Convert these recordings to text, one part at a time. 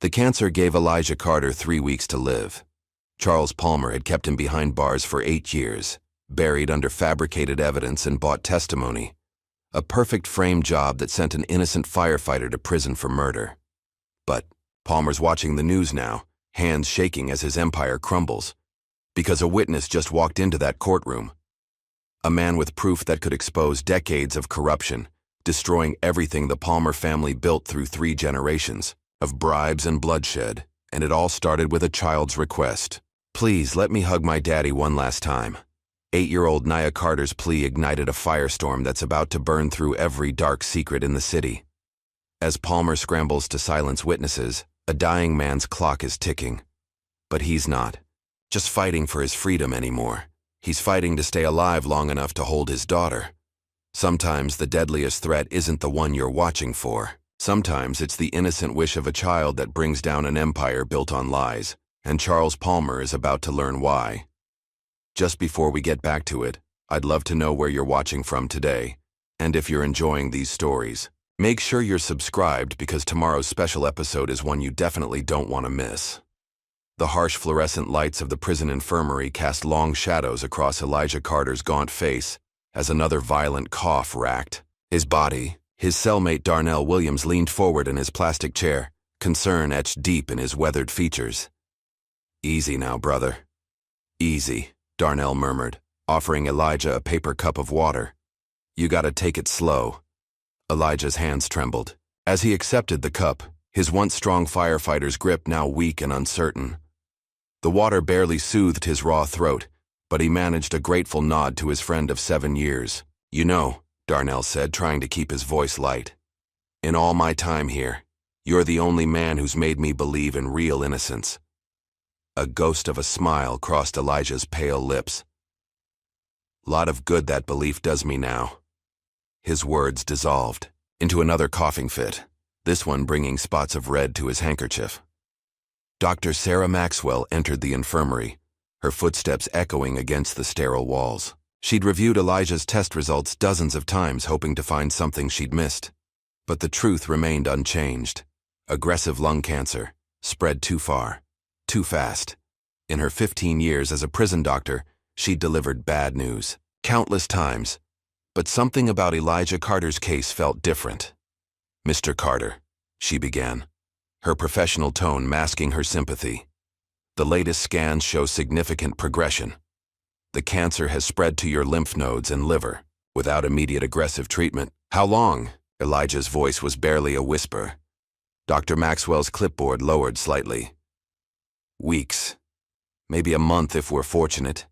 The cancer gave Elijah Carter 3 weeks to live. Charles Palmer had kept him behind bars for 8 years, buried under fabricated evidence and bought testimony. A perfect frame job that sent an innocent firefighter to prison for murder. But Palmer's watching the news now, hands shaking as his empire crumbles, because a witness just walked into that courtroom. A man with proof that could expose decades of corruption, destroying everything the Palmer family built through 3 generations, of bribes and bloodshed, and it all started with a child's request. "Please, let me hug my daddy one last time." 8-year-old Nia Carter's plea ignited a firestorm that's about to burn through every dark secret in the city. As Palmer scrambles to silence witnesses, a dying man's clock is ticking. But he's not just fighting for his freedom anymore. He's fighting to stay alive long enough to hold his daughter. Sometimes the deadliest threat isn't the one you're watching for. Sometimes it's the innocent wish of a child that brings down an empire built on lies, and Charles Palmer is about to learn why. Just before we get back to it, I'd love to know where you're watching from today, and if you're enjoying these stories. Make sure you're subscribed because tomorrow's special episode is one you definitely don't want to miss. The harsh fluorescent lights of the prison infirmary cast long shadows across Elijah Carter's gaunt face as another violent cough racked his body. His cellmate Darnell Williams leaned forward in his plastic chair, concern etched deep in his weathered features. "Easy now, brother. Easy," Darnell murmured, offering Elijah a paper cup of water. "You gotta take it slow." Elijah's hands trembled. As he accepted the cup, his once strong firefighter's grip now weak and uncertain. The water barely soothed his raw throat, but he managed a grateful nod to his friend of 7 years. "You know," Darnell said, trying to keep his voice light, "in all my time here, you're the only man who's made me believe in real innocence." A ghost of a smile crossed Elijah's pale lips. "Lot of good that belief does me now." His words dissolved into another coughing fit, this one bringing spots of red to his handkerchief. Dr. Sarah Maxwell entered the infirmary, her footsteps echoing against the sterile walls. She'd reviewed Elijah's test results dozens of times, hoping to find something she'd missed. But the truth remained unchanged. Aggressive lung cancer, spread too far, too fast. In her 15 years as a prison doctor, she'd delivered bad news countless times. But something about Elijah Carter's case felt different. "Mr. Carter," she began, her professional tone masking her sympathy. "The latest scans show significant progression. The cancer has spread to your lymph nodes and liver, without immediate aggressive treatment." "How long?" Elijah's voice was barely a whisper. Dr. Maxwell's clipboard lowered slightly. "Weeks. Maybe a month if we're fortunate."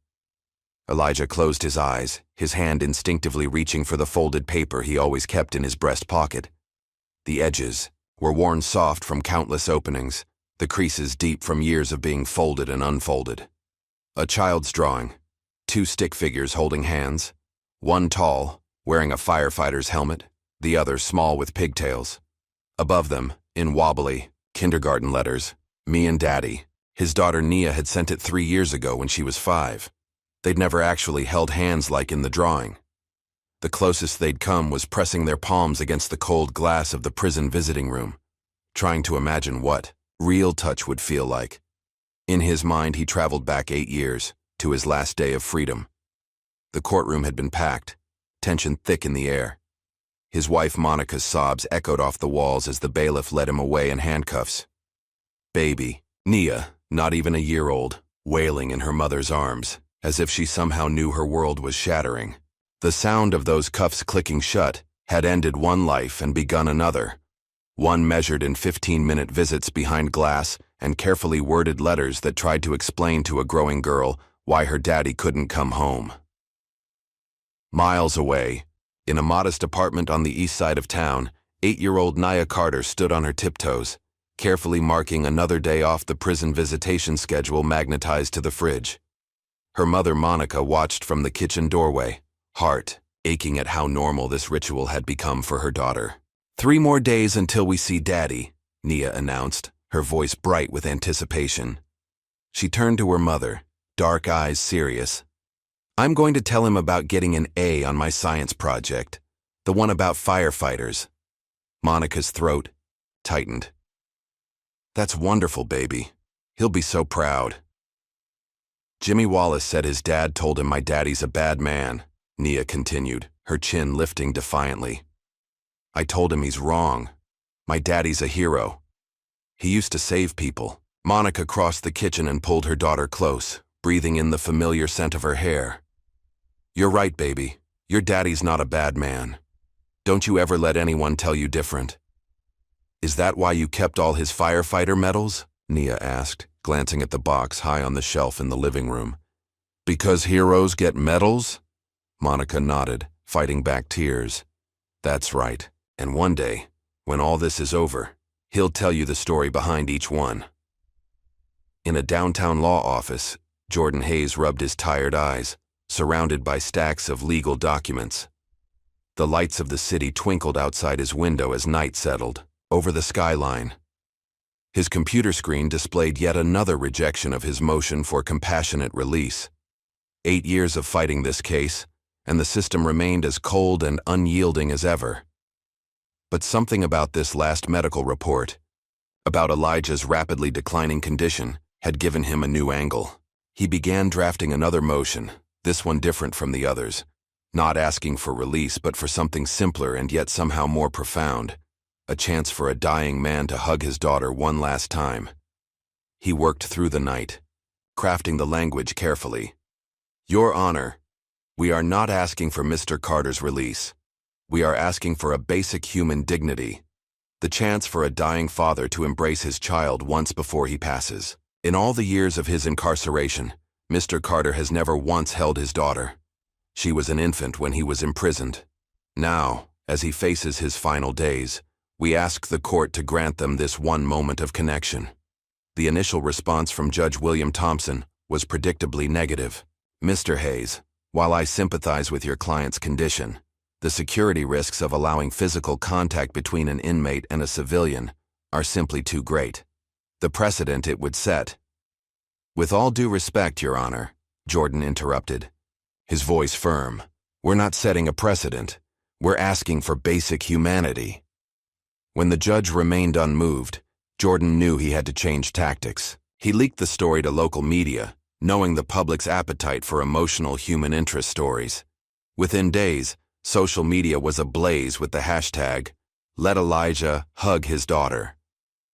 Elijah closed his eyes, his hand instinctively reaching for the folded paper he always kept in his breast pocket. The edges were worn soft from countless openings, the creases deep from years of being folded and unfolded. A child's drawing. 2 stick figures holding hands, one tall, wearing a firefighter's helmet, the other small with pigtails. Above them, in wobbly, kindergarten letters, "Me and Daddy." His daughter Nia had sent it 3 years ago when she was 5. They'd never actually held hands like in the drawing. The closest they'd come was pressing their palms against the cold glass of the prison visiting room, trying to imagine what real touch would feel like. In his mind, he traveled back 8 years, to his last day of freedom. The courtroom had been packed, tension thick in the air. His wife Monica's sobs echoed off the walls as the bailiff led him away in handcuffs. Baby, Nia, not even a year old, wailing in her mother's arms, as if she somehow knew her world was shattering. The sound of those cuffs clicking shut had ended one life and begun another, one measured in 15-minute visits behind glass and carefully worded letters that tried to explain to a growing girl why her daddy couldn't come home. Miles away, in a modest apartment on the east side of town, 8-year-old Nia Carter stood on her tiptoes, carefully marking another day off the prison visitation schedule magnetized to the fridge. Her mother Monica watched from the kitchen doorway, heart aching at how normal this ritual had become for her daughter. 3 more days until we see Daddy, Nia announced, her voice bright with anticipation. She turned to her mother, dark eyes serious. "I'm going to tell him about getting an A on my science project, the one about firefighters." Monica's throat tightened. That's wonderful, baby. He'll be so proud. Jimmy Wallace said his dad told him my daddy's a bad man, Nia continued, her chin lifting defiantly. I told him he's wrong. My daddy's a hero. He used to save people. Monica crossed the kitchen and pulled her daughter close, breathing in the familiar scent of her hair. You're right, baby. Your daddy's not a bad man. Don't you ever let anyone tell you different. Is that why you kept all his firefighter medals? Nia asked, glancing at the box high on the shelf in the living room. Because heroes get medals? Monica nodded, fighting back tears. That's right. And one day, when all this is over, he'll tell you the story behind each one. In a downtown law office, Jordan Hayes rubbed his tired eyes, surrounded by stacks of legal documents. The lights of the city twinkled outside his window as night settled, over the skyline. His computer screen displayed yet another rejection of his motion for compassionate release. 8 years of fighting this case, and the system remained as cold and unyielding as ever. But something about this last medical report, about Elijah's rapidly declining condition, had given him a new angle. He began drafting another motion, this one different from the others, not asking for release but for something simpler and yet somehow more profound, a chance for a dying man to hug his daughter one last time. He worked through the night, crafting the language carefully. Your Honor, we are not asking for Mr. Carter's release. We are asking for a basic human dignity, the chance for a dying father to embrace his child once before he passes. In all the years of his incarceration, Mr. Carter has never once held his daughter. She was an infant when he was imprisoned. Now, as he faces his final days, we ask the court to grant them this one moment of connection. The initial response from Judge William Thompson was predictably negative. Mr. Hayes, while I sympathize with your client's condition, the security risks of allowing physical contact between an inmate and a civilian are simply too great. The precedent it would set. With all due respect, Your Honor, Jordan interrupted, his voice firm. We're not setting a precedent. We're asking for basic humanity. When the judge remained unmoved, Jordan knew he had to change tactics. He leaked the story to local media, knowing the public's appetite for emotional human interest stories. Within days, social media was ablaze with the hashtag, "Let Elijah hug his daughter."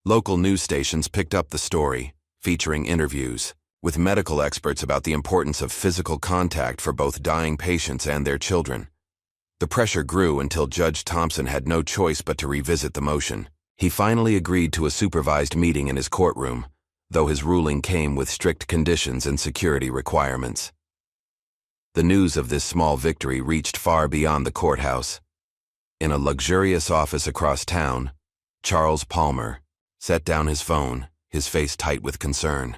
Local news stations picked up the story, featuring interviews with medical experts about the importance of physical contact for both dying patients and their children. The pressure grew until Judge Thompson had no choice but to revisit the motion. He finally agreed to a supervised meeting in his courtroom, though his ruling came with strict conditions and security requirements. The news of this small victory reached far beyond the courthouse. In a luxurious office across town, Charles Palmer set down his phone, his face tight with concern.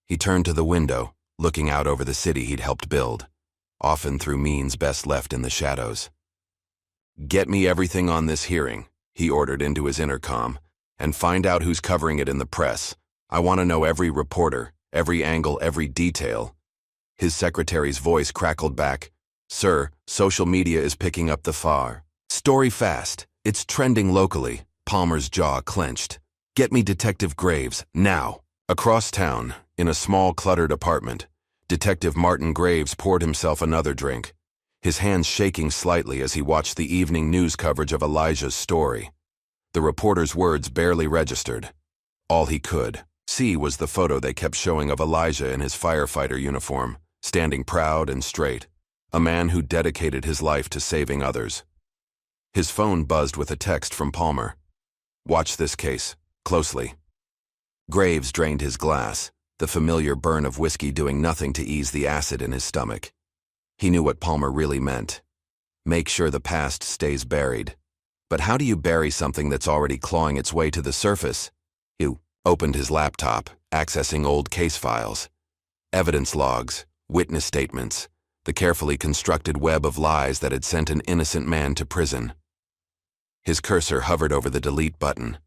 He turned to the window, looking out over the city he'd helped build, often through means best left in the shadows. "Get me everything on this hearing," he ordered into his intercom, "and find out who's covering it in the press. I want to know every reporter, every angle, every detail." His secretary's voice crackled back, "Sir, social media is picking up the far story fast. It's trending locally." Palmer's jaw clenched. "Get me Detective Graves, now." Across town, in a small cluttered apartment, Detective Martin Graves poured himself another drink, his hands shaking slightly as he watched the evening news coverage of Elijah's story. The reporter's words barely registered. All he could see was the photo they kept showing of Elijah in his firefighter uniform, standing proud and straight, a man who dedicated his life to saving others. His phone buzzed with a text from Palmer. "Watch this case, closely." Graves drained his glass, the familiar burn of whiskey doing nothing to ease the acid in his stomach. He knew what Palmer really meant. Make sure the past stays buried. But how do you bury something that's already clawing its way to the surface? He opened his laptop, accessing old case files. Evidence logs, witness statements, the carefully constructed web of lies that had sent an innocent man to prison. His cursor hovered over the delete button,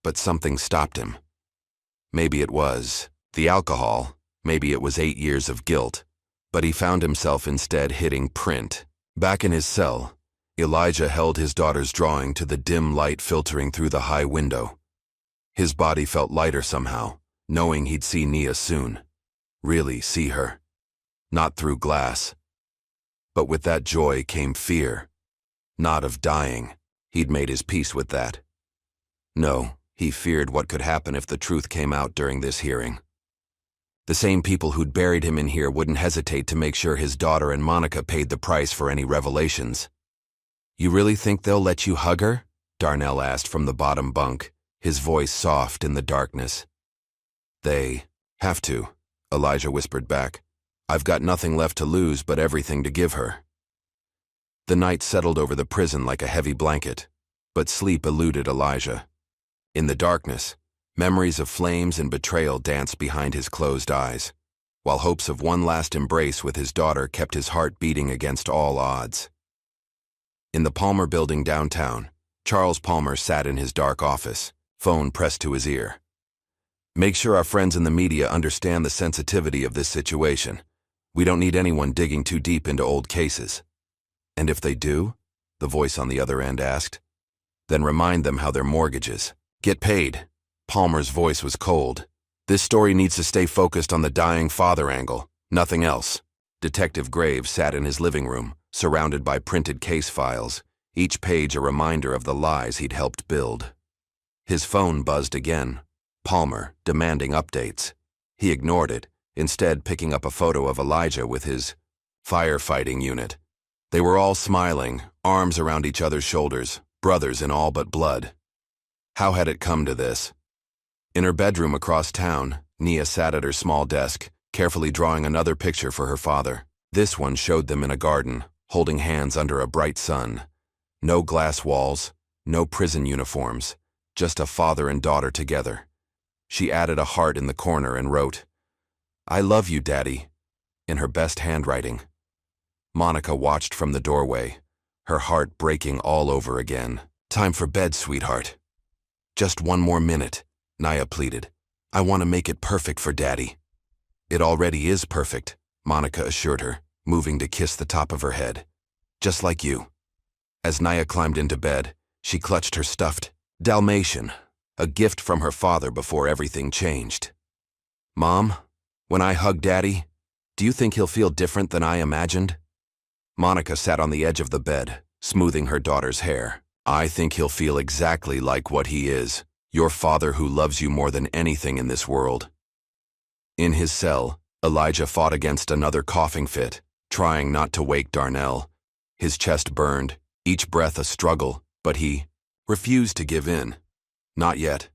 but something stopped him. Maybe it was the alcohol, maybe it was 8 years of guilt, but he found himself instead hitting print. Back in his cell, Elijah held his daughter's drawing to the dim light filtering through the high window. His body felt lighter somehow, knowing he'd see Nia soon. Really see her. Not through glass. But with that joy came fear. Not of dying. He'd made his peace with that. No, he feared what could happen if the truth came out during this hearing. The same people who'd buried him in here wouldn't hesitate to make sure his daughter and Monica paid the price for any revelations. "You really think they'll let you hug her?" Darnell asked from the bottom bunk, his voice soft in the darkness. "They have to," Elijah whispered back. "I've got nothing left to lose but everything to give her." The night settled over the prison like a heavy blanket, but sleep eluded Elijah. In the darkness, memories of flames and betrayal danced behind his closed eyes, while hopes of one last embrace with his daughter kept his heart beating against all odds. In the Palmer building downtown, Charles Palmer sat in his dark office, phone pressed to his ear. "Make sure our friends in the media understand the sensitivity of this situation. We don't need anyone digging too deep into old cases." "And if they do?" the voice on the other end asked. "Then remind them how their mortgages get paid." Palmer's voice was cold. "This story needs to stay focused on the dying father angle, nothing else." Detective Graves sat in his living room, surrounded by printed case files, each page a reminder of the lies he'd helped build. His phone buzzed again. Palmer, demanding updates. He ignored it, instead picking up a photo of Elijah with his firefighting unit. They were all smiling, arms around each other's shoulders, brothers in all but blood. How had it come to this? In her bedroom across town, Nia sat at her small desk, carefully drawing another picture for her father. This one showed them in a garden, holding hands under a bright sun. No glass walls, no prison uniforms, just a father and daughter together. She added a heart in the corner and wrote, "I love you, Daddy," in her best handwriting. Monica watched from the doorway, her heart breaking all over again. "Time for bed, sweetheart." "Just one more minute," Nia pleaded. "I want to make it perfect for Daddy." "It already is perfect," Monica assured her, moving to kiss the top of her head. "Just like you." As Nia climbed into bed, she clutched her stuffed Dalmatian, a gift from her father before everything changed. "Mom, when I hug Daddy, do you think he'll feel different than I imagined?" Monica sat on the edge of the bed, smoothing her daughter's hair. "I think he'll feel exactly like what he is, your father who loves you more than anything in this world." In his cell, Elijah fought against another coughing fit, trying not to wake Darnell. His chest burned, each breath a struggle, but he refused to give in. Not yet.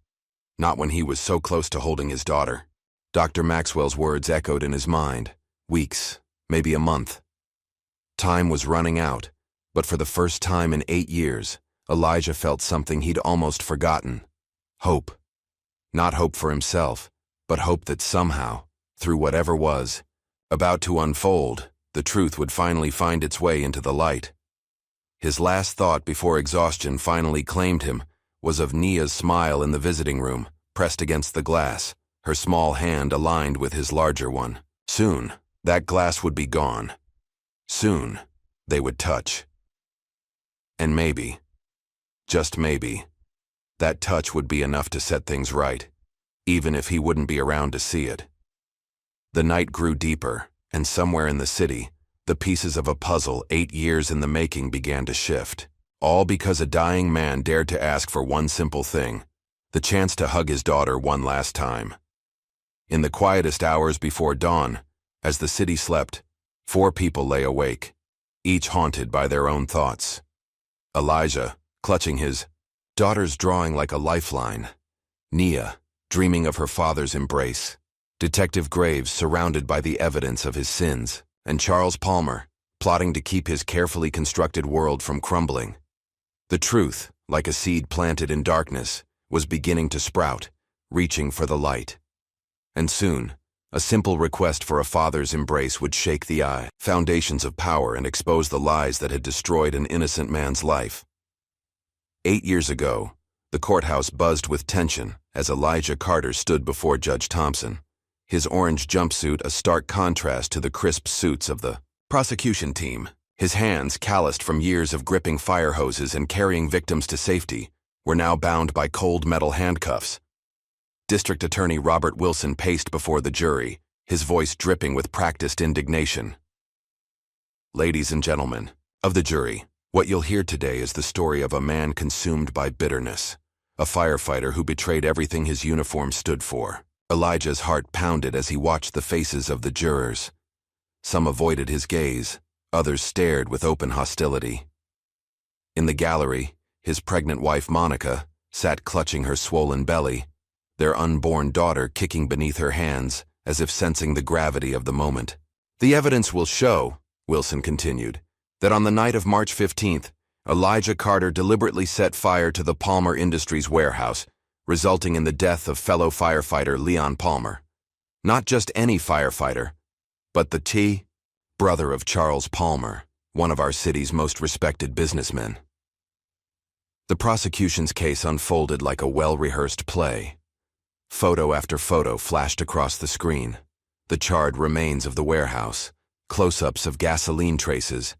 Not when he was so close to holding his daughter. Dr. Maxwell's words echoed in his mind. Weeks, maybe a month. Time was running out, but for the first time in 8 years, Elijah felt something he'd almost forgotten. Hope. Not hope for himself, but hope that somehow, through whatever was about to unfold, the truth would finally find its way into the light. His last thought before exhaustion finally claimed him was of Nia's smile in the visiting room, pressed against the glass, her small hand aligned with his larger one. Soon, that glass would be gone. Soon, they would touch. And maybe, just maybe, that touch would be enough to set things right, even if he wouldn't be around to see it. The night grew deeper, and somewhere in the city, the pieces of a puzzle 8 years in the making began to shift. All because a dying man dared to ask for one simple thing, the chance to hug his daughter one last time. In the quietest hours before dawn, as the city slept, 4 people lay awake, each haunted by their own thoughts. Elijah, clutching his daughter's drawing like a lifeline. Nia, dreaming of her father's embrace. Detective Graves, surrounded by the evidence of his sins. And Charles Palmer, plotting to keep his carefully constructed world from crumbling. The truth, like a seed planted in darkness, was beginning to sprout, reaching for the light. And soon, a simple request for a father's embrace would shake the foundations of power and expose the lies that had destroyed an innocent man's life. 8 years ago, the courthouse buzzed with tension as Elijah Carter stood before Judge Thompson, his orange jumpsuit a stark contrast to the crisp suits of the prosecution team. His hands, calloused from years of gripping fire hoses and carrying victims to safety, were now bound by cold metal handcuffs. District Attorney Robert Wilson paced before the jury, his voice dripping with practiced indignation. Ladies and gentlemen of the jury, what you'll hear today is the story of a man consumed by bitterness, a firefighter who betrayed everything his uniform stood for. Elijah's heart pounded as he watched the faces of the jurors. Some avoided his gaze, others stared with open hostility. In the gallery, his pregnant wife Monica sat clutching her swollen belly, their unborn daughter kicking beneath her hands as if sensing the gravity of the moment. The evidence will show, Wilson continued, that on the night of March 15th, Elijah Carter deliberately set fire to the Palmer Industries warehouse, resulting in the death of fellow firefighter Leon Palmer. Not just any firefighter, but the brother of Charles Palmer, one of our city's most respected businessmen. The prosecution's case unfolded like a well-rehearsed play. Photo after photo flashed across the screen. The charred remains of the warehouse, close-ups of gasoline traces,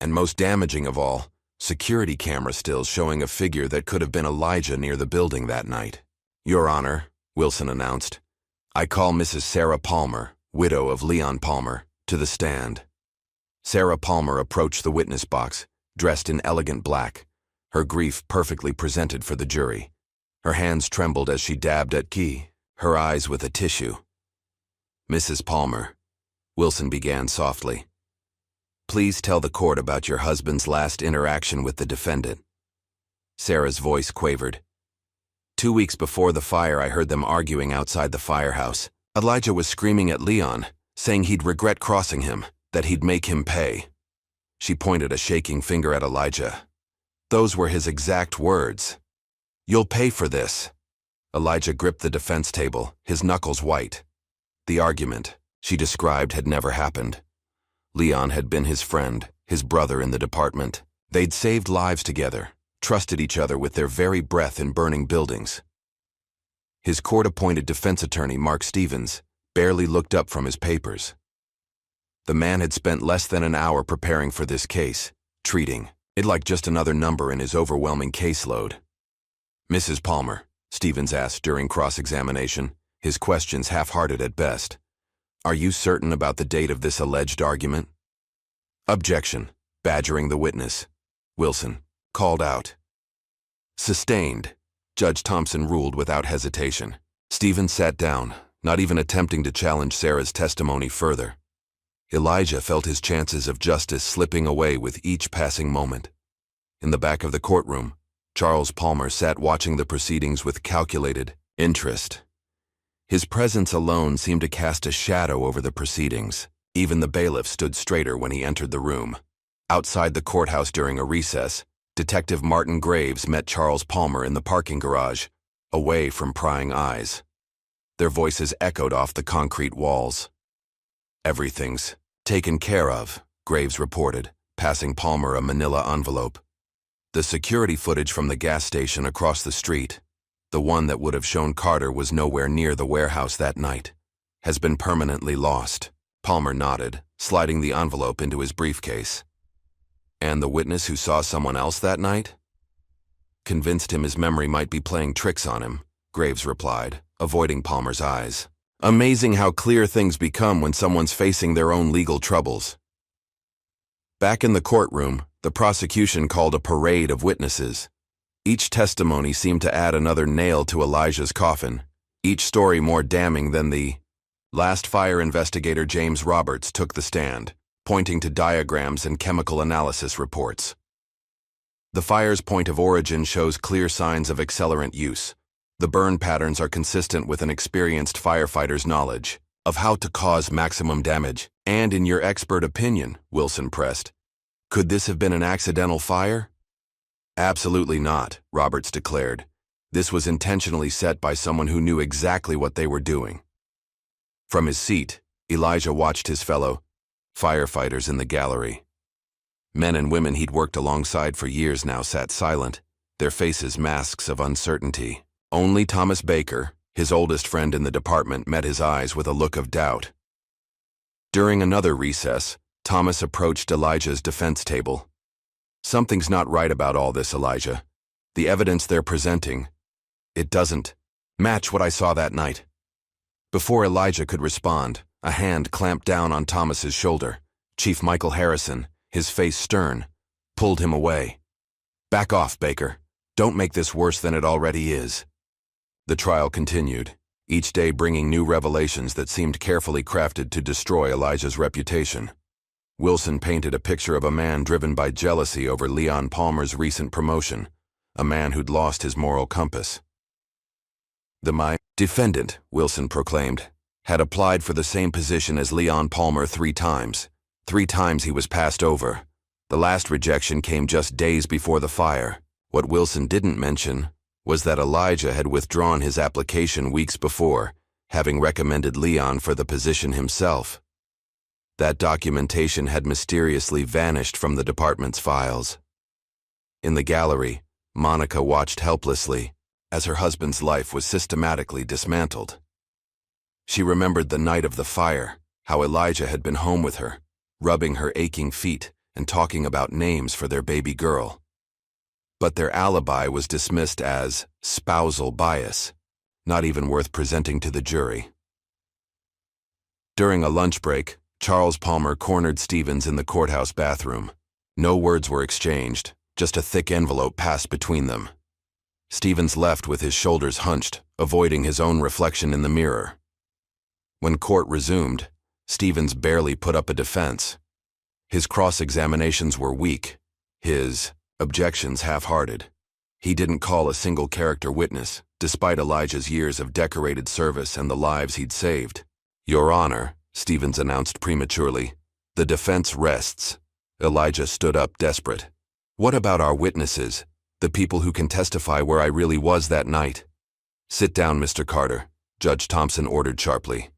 and most damaging of all, security camera stills showing a figure that could have been Elijah near the building that night. Your Honor, Wilson announced, I call Mrs. Sarah Palmer, widow of Leon Palmer, to the stand. Sarah Palmer approached the witness box, dressed in elegant black, her grief perfectly presented for the jury. Her hands trembled as she dabbed at key, her eyes with a tissue. Mrs. Palmer, Wilson began softly, please tell the court about your husband's last interaction with the defendant. Sarah's voice quavered. 2 weeks before the fire, I heard them arguing outside the firehouse. Elijah was screaming at Leon, saying he'd regret crossing him, that he'd make him pay. She pointed a shaking finger at Elijah. Those were his exact words. You'll pay for this. Elijah gripped the defense table, his knuckles white. The argument, she described, had never happened. Leon had been his friend, his brother in the department. They'd saved lives together, trusted each other with their very breath in burning buildings. His court-appointed defense attorney, Mark Stevens, barely looked up from his papers. The man had spent less than an hour preparing for this case, treating it like just another number in his overwhelming caseload. Mrs. Palmer, Stevens asked during cross-examination, his questions half-hearted at best. Are you certain about the date of this alleged argument? Objection, badgering the witness. Wilson called out. Sustained, Judge Thompson ruled without hesitation. Stevens sat down, not even attempting to challenge Sarah's testimony further. Elijah felt his chances of justice slipping away with each passing moment. In the back of the courtroom, Charles Palmer sat watching the proceedings with calculated interest. His presence alone seemed to cast a shadow over the proceedings. Even the bailiff stood straighter when he entered the room. Outside the courthouse during a recess, Detective Martin Graves met Charles Palmer in the parking garage, away from prying eyes. Their voices echoed off the concrete walls. Everything's taken care of, Graves reported, passing Palmer a manila envelope. The security footage from the gas station across the street, the one that would have shown Carter was nowhere near the warehouse that night, has been permanently lost. Palmer nodded, sliding the envelope into his briefcase. And the witness who saw someone else that night? Convinced him his memory might be playing tricks on him, Graves replied, avoiding Palmer's eyes. Amazing how clear things become when someone's facing their own legal troubles. Back in the courtroom, the prosecution called a parade of witnesses. Each testimony seemed to add another nail to Elijah's coffin, each story more damning than the last. Fire investigator James Roberts took the stand, pointing to diagrams and chemical analysis reports. The fire's point of origin shows clear signs of accelerant use. The burn patterns are consistent with an experienced firefighter's knowledge of how to cause maximum damage. And in your expert opinion, Wilson pressed, could this have been an accidental fire? Absolutely not, Roberts declared. This was intentionally set by someone who knew exactly what they were doing. From his seat, Elijah watched his fellow firefighters in the gallery. Men and women he'd worked alongside for years now sat silent, their faces masks of uncertainty. Only Thomas Baker, his oldest friend in the department, met his eyes with a look of doubt. During another recess, Thomas approached Elijah's defense table. Something's not right about all this, Elijah. The evidence they're presenting, it doesn't Match what I saw that night. Before Elijah could respond, a hand clamped down on Thomas's shoulder. Chief Michael Harrison, his face stern, pulled him away. Back off, Baker. Don't make this worse than it already is. The trial continued, each day bringing new revelations that seemed carefully crafted to destroy Elijah's reputation. Wilson painted a picture of a man driven by jealousy over Leon Palmer's recent promotion, a man who'd lost his moral compass. My defendant, Wilson proclaimed, had applied for the same position as Leon Palmer 3 times. 3 times he was passed over. The last rejection came just days before the fire. What Wilson didn't mention was that Elijah had withdrawn his application weeks before, having recommended Leon for the position himself. That documentation had mysteriously vanished from the department's files. In the gallery, Monica watched helplessly as her husband's life was systematically dismantled. She remembered the night of the fire, how Elijah had been home with her, rubbing her aching feet and talking about names for their baby girl. But their alibi was dismissed as spousal bias, not even worth presenting to the jury. During a lunch break, Charles Palmer cornered Stevens in the courthouse bathroom. No words were exchanged, just a thick envelope passed between them. Stevens left with his shoulders hunched, avoiding his own reflection in the mirror. When court resumed, Stevens barely put up a defense. His cross-examinations were weak, his objections half-hearted. He didn't call a single character witness, despite Elijah's years of decorated service and the lives he'd saved. "Your Honor," Stevens announced prematurely, "the defense rests." Elijah stood up desperate. "What about our witnesses, the people who can testify where I really was that night?" "Sit down, Mr. Carter," Judge Thompson ordered sharply.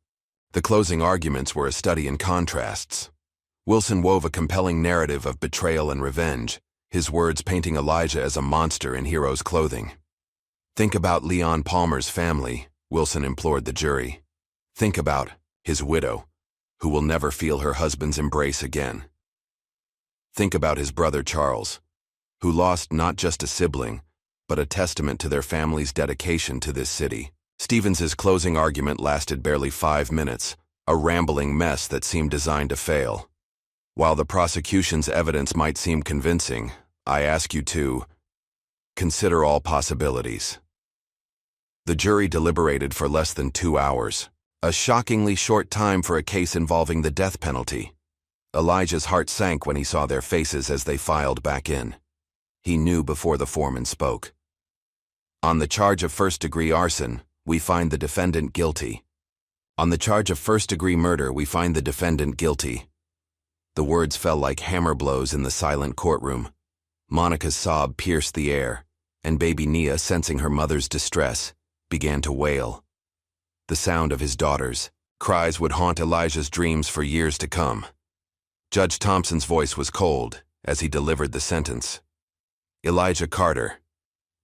The closing arguments were a study in contrasts. Wilson wove a compelling narrative of betrayal and revenge, his words painting Elijah as a monster in hero's clothing. "Think about Leon Palmer's family," Wilson implored the jury. "Think about his widow, who will never feel her husband's embrace again. Think about his brother Charles, who lost not just a sibling, but a testament to their family's dedication to this city." Stevens's closing argument lasted barely 5 minutes, a rambling mess that seemed designed to fail. "While the prosecution's evidence might seem convincing, I ask you to consider all possibilities." The jury deliberated for less than 2 hours, a shockingly short time for a case involving the death penalty. Elijah's heart sank when he saw their faces as they filed back in. He knew before the foreman spoke. "On the charge of first-degree arson, we find the defendant guilty. On the charge of first-degree murder, we find the defendant guilty." The words fell like hammer blows in the silent courtroom. Monica's sob pierced the air, and baby Nia, sensing her mother's distress, began to wail. The sound of his daughter's cries would haunt Elijah's dreams for years to come. Judge Thompson's voice was cold as he delivered the sentence. "Elijah Carter,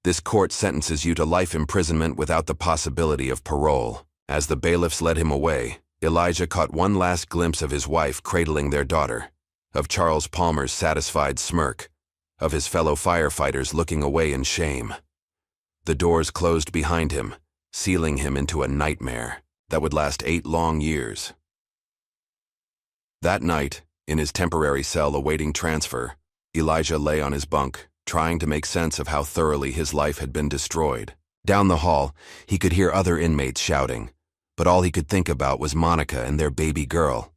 this court sentences you to life imprisonment without the possibility of parole." As the bailiffs led him away, Elijah caught one last glimpse of his wife cradling their daughter, of Charles Palmer's satisfied smirk, of his fellow firefighters looking away in shame. The doors closed behind him, sealing him into a nightmare that would last 8 long years. That night, in his temporary cell awaiting transfer, Elijah lay on his bunk, trying to make sense of how thoroughly his life had been destroyed. Down the hall, he could hear other inmates shouting, but all he could think about was Monica and their baby girl.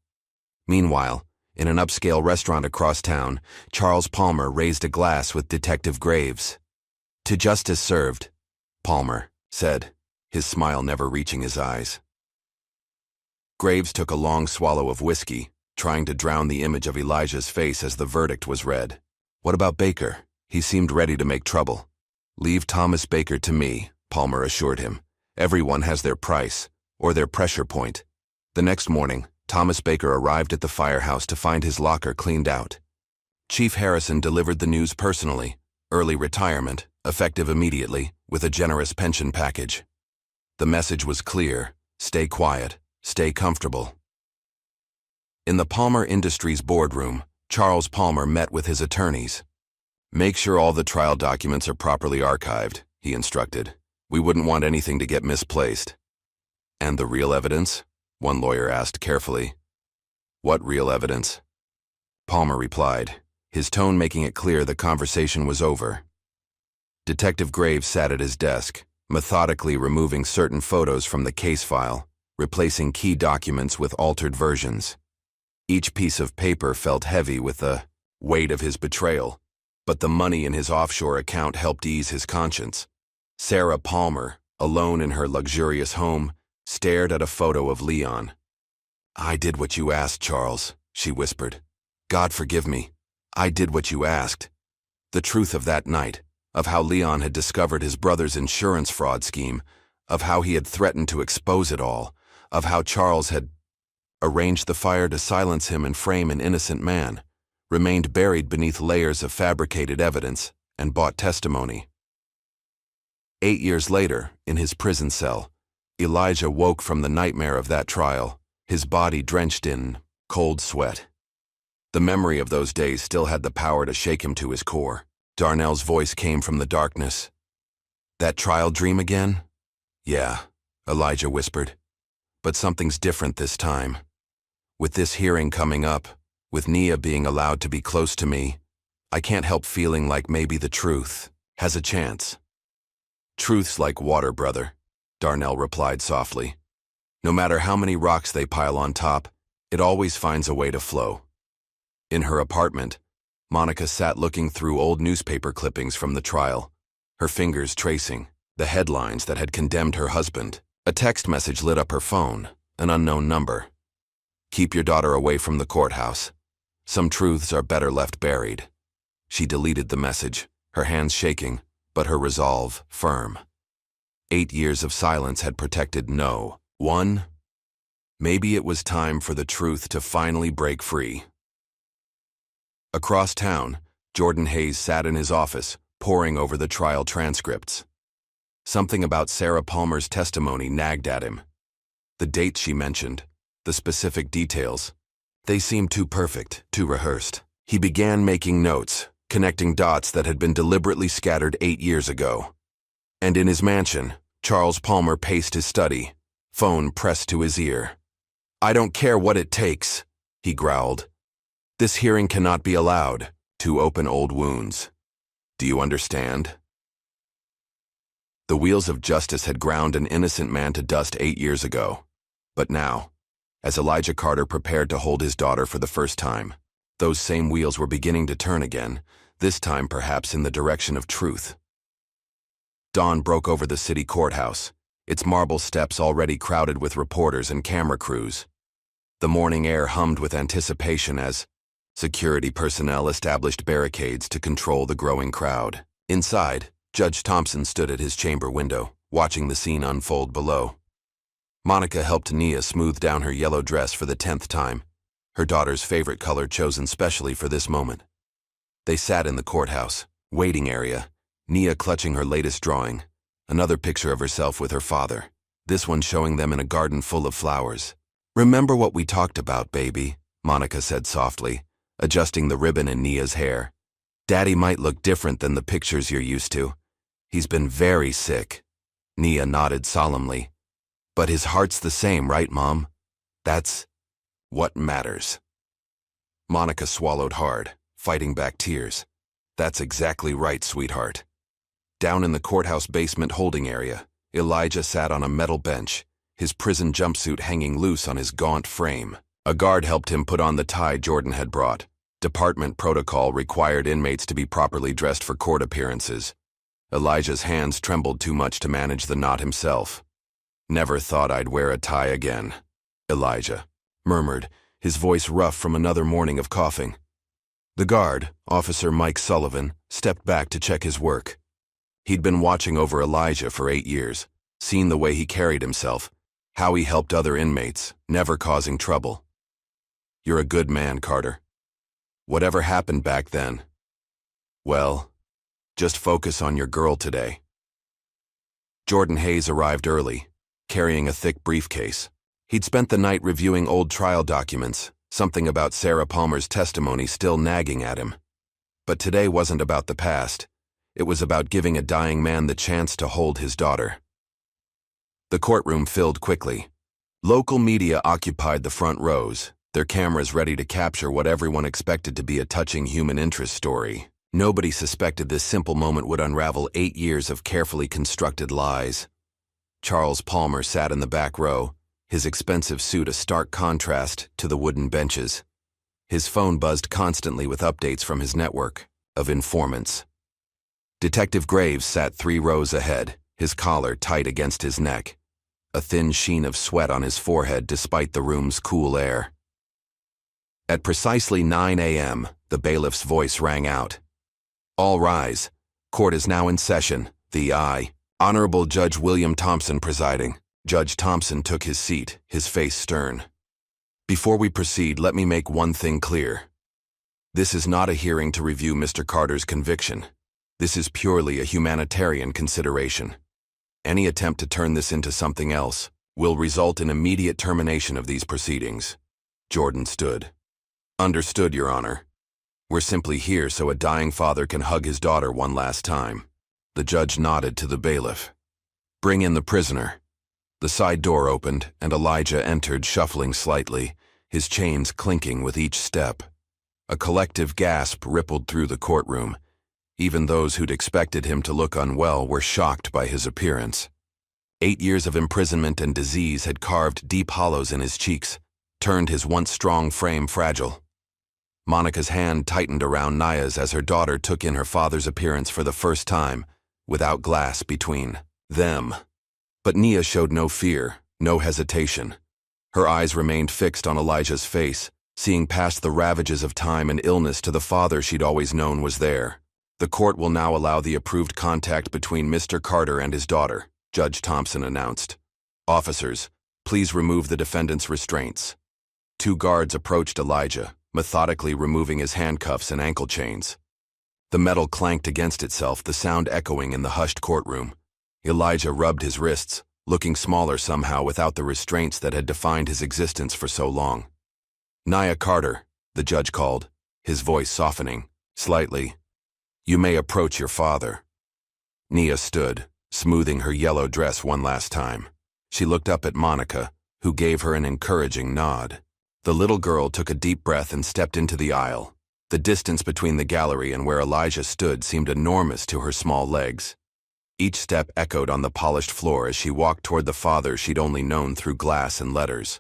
Meanwhile, in an upscale restaurant across town, Charles Palmer raised a glass with Detective Graves. "To justice served," Palmer said, his smile never reaching his eyes. Graves took a long swallow of whiskey, trying to drown the image of Elijah's face as the verdict was read. "What about Baker?" He seemed ready to make trouble. "Leave Thomas Baker to me," Palmer assured him. "Everyone has their price, or their pressure point." The next morning, Thomas Baker arrived at the firehouse to find his locker cleaned out. Chief Harrison delivered the news personally: early retirement, effective immediately, with a generous pension package. The message was clear: stay quiet, stay comfortable. In the Palmer Industries boardroom, Charles Palmer met with his attorneys. "Make sure all the trial documents are properly archived," he instructed. We wouldn't want anything to get misplaced. And the real evidence? One lawyer asked carefully. What real evidence? Palmer replied, his tone making it clear the conversation was over. Detective Graves sat at his desk, methodically removing certain photos from the case file, replacing key documents with altered versions. Each piece of paper felt heavy with the weight of his betrayal, but the money in his offshore account helped ease his conscience. Sarah Palmer, alone in her luxurious home, stared at a photo of Leon. "I did what you asked, Charles," she whispered. "God forgive me. I did what you asked." The truth of that night, of how Leon had discovered his brother's insurance fraud scheme, of how he had threatened to expose it all, of how Charles had arranged the fire to silence him and frame an innocent man, remained buried beneath layers of fabricated evidence and bought testimony. 8 years later, in his prison cell, Elijah woke from the nightmare of that trial, his body drenched in cold sweat. The memory of those days still had the power to shake him to his core. Darnell's voice came from the darkness. "That trial dream again?" "Yeah," Elijah whispered. "But something's different this time. With this hearing coming up, with Nia being allowed to be close to me, I can't help feeling like maybe the truth has a chance." "Truth's like water, brother," Darnell replied softly. "No matter how many rocks they pile on top, it always finds a way to flow." In her apartment, Monica sat looking through old newspaper clippings from the trial, her fingers tracing the headlines that had condemned her husband. A text message lit up her phone, an unknown number. "Keep your daughter away from the courthouse. Some truths are better left buried." She deleted the message, her hands shaking, but her resolve firm. 8 years of silence had protected no one. Maybe it was time for the truth to finally break free. Across town, Jordan Hayes sat in his office, poring over the trial transcripts. Something about Sarah Palmer's testimony nagged at him. The dates she mentioned, the specific details, they seemed too perfect, too rehearsed. He began making notes, connecting dots that had been deliberately scattered 8 years ago. And in his mansion, Charles Palmer paced his study, phone pressed to his ear. "I don't care what it takes," he growled. "This hearing cannot be allowed to open old wounds. Do you understand?" The wheels of justice had ground an innocent man to dust 8 years ago. But now, as Elijah Carter prepared to hold his daughter for the first time, those same wheels were beginning to turn again, this time perhaps in the direction of truth. Dawn broke over the city courthouse, its marble steps already crowded with reporters and camera crews. The morning air hummed with anticipation as security personnel established barricades to control the growing crowd. Inside, Judge Thompson stood at his chamber window, watching the scene unfold below. Monica helped Nia smooth down her yellow dress for the 10th time, her daughter's favorite color chosen specially for this moment. They sat in the courthouse, waiting area, Nia clutching her latest drawing, another picture of herself with her father, this one showing them in a garden full of flowers. "Remember what we talked about, baby," Monica said softly, adjusting the ribbon in Nia's hair. "Daddy might look different than the pictures you're used to. He's been very sick." Nia nodded solemnly. "But his heart's the same, right, Mom? That's what matters." Monica swallowed hard, fighting back tears. "That's exactly right, sweetheart." Down in the courthouse basement holding area, Elijah sat on a metal bench, his prison jumpsuit hanging loose on his gaunt frame. A guard helped him put on the tie Jordan had brought. Department protocol required inmates to be properly dressed for court appearances. Elijah's hands trembled too much to manage the knot himself. "Never thought I'd wear a tie again," Elijah murmured, his voice rough from another morning of coughing. The guard, Officer Mike Sullivan, stepped back to check his work. He'd been watching over Elijah for 8 years, seen the way he carried himself, how he helped other inmates, never causing trouble. "You're a good man, Carter. Whatever happened back then, well, just focus on your girl today." Jordan Hayes arrived early, carrying a thick briefcase. He'd spent the night reviewing old trial documents, something about Sarah Palmer's testimony still nagging at him. But today wasn't about the past. It was about giving a dying man the chance to hold his daughter. The courtroom filled quickly. Local media occupied the front rows, their cameras ready to capture what everyone expected to be a touching human interest story. Nobody suspected this simple moment would unravel 8 years of carefully constructed lies. Charles Palmer sat in the back row, his expensive suit a stark contrast to the wooden benches. His phone buzzed constantly with updates from his network of informants. Detective Graves sat 3 rows ahead, his collar tight against his neck, a thin sheen of sweat on his forehead despite the room's cool air. At precisely 9 a.m., the bailiff's voice rang out. "All rise. Court is now in session. The Honorable Judge William Thompson presiding." Judge Thompson took his seat, his face stern. "Before we proceed, let me make one thing clear. This is not a hearing to review Mr. Carter's conviction. This is purely a humanitarian consideration. Any attempt to turn this into something else will result in immediate termination of these proceedings." Jordan stood. "Understood, Your Honor. We're simply here so a dying father can hug his daughter one last time." The judge nodded to the bailiff. "Bring in the prisoner." The side door opened, and Elijah entered, shuffling slightly, his chains clinking with each step. A collective gasp rippled through the courtroom. Even those who'd expected him to look unwell were shocked by his appearance. 8 years of imprisonment and disease had carved deep hollows in his cheeks, turned his once strong frame fragile. Monica's hand tightened around Naya's as her daughter took in her father's appearance for the first time, without glass between them. But Nia showed no fear, no hesitation. Her eyes remained fixed on Elijah's face, seeing past the ravages of time and illness to the father she'd always known was there. "The court will now allow the approved contact between Mr. Carter and his daughter," Judge Thompson announced. "Officers, please remove the defendant's restraints." 2 guards approached Elijah, methodically removing his handcuffs and ankle chains. The metal clanked against itself, the sound echoing in the hushed courtroom. Elijah rubbed his wrists, looking smaller somehow without the restraints that had defined his existence for so long. "Naya Carter," the judge called, his voice softening slightly. "You may approach your father." Nia stood, smoothing her yellow dress one last time. She looked up at Monica, who gave her an encouraging nod. The little girl took a deep breath and stepped into the aisle. The distance between the gallery and where Elijah stood seemed enormous to her small legs. Each step echoed on the polished floor as she walked toward the father she'd only known through glass and letters.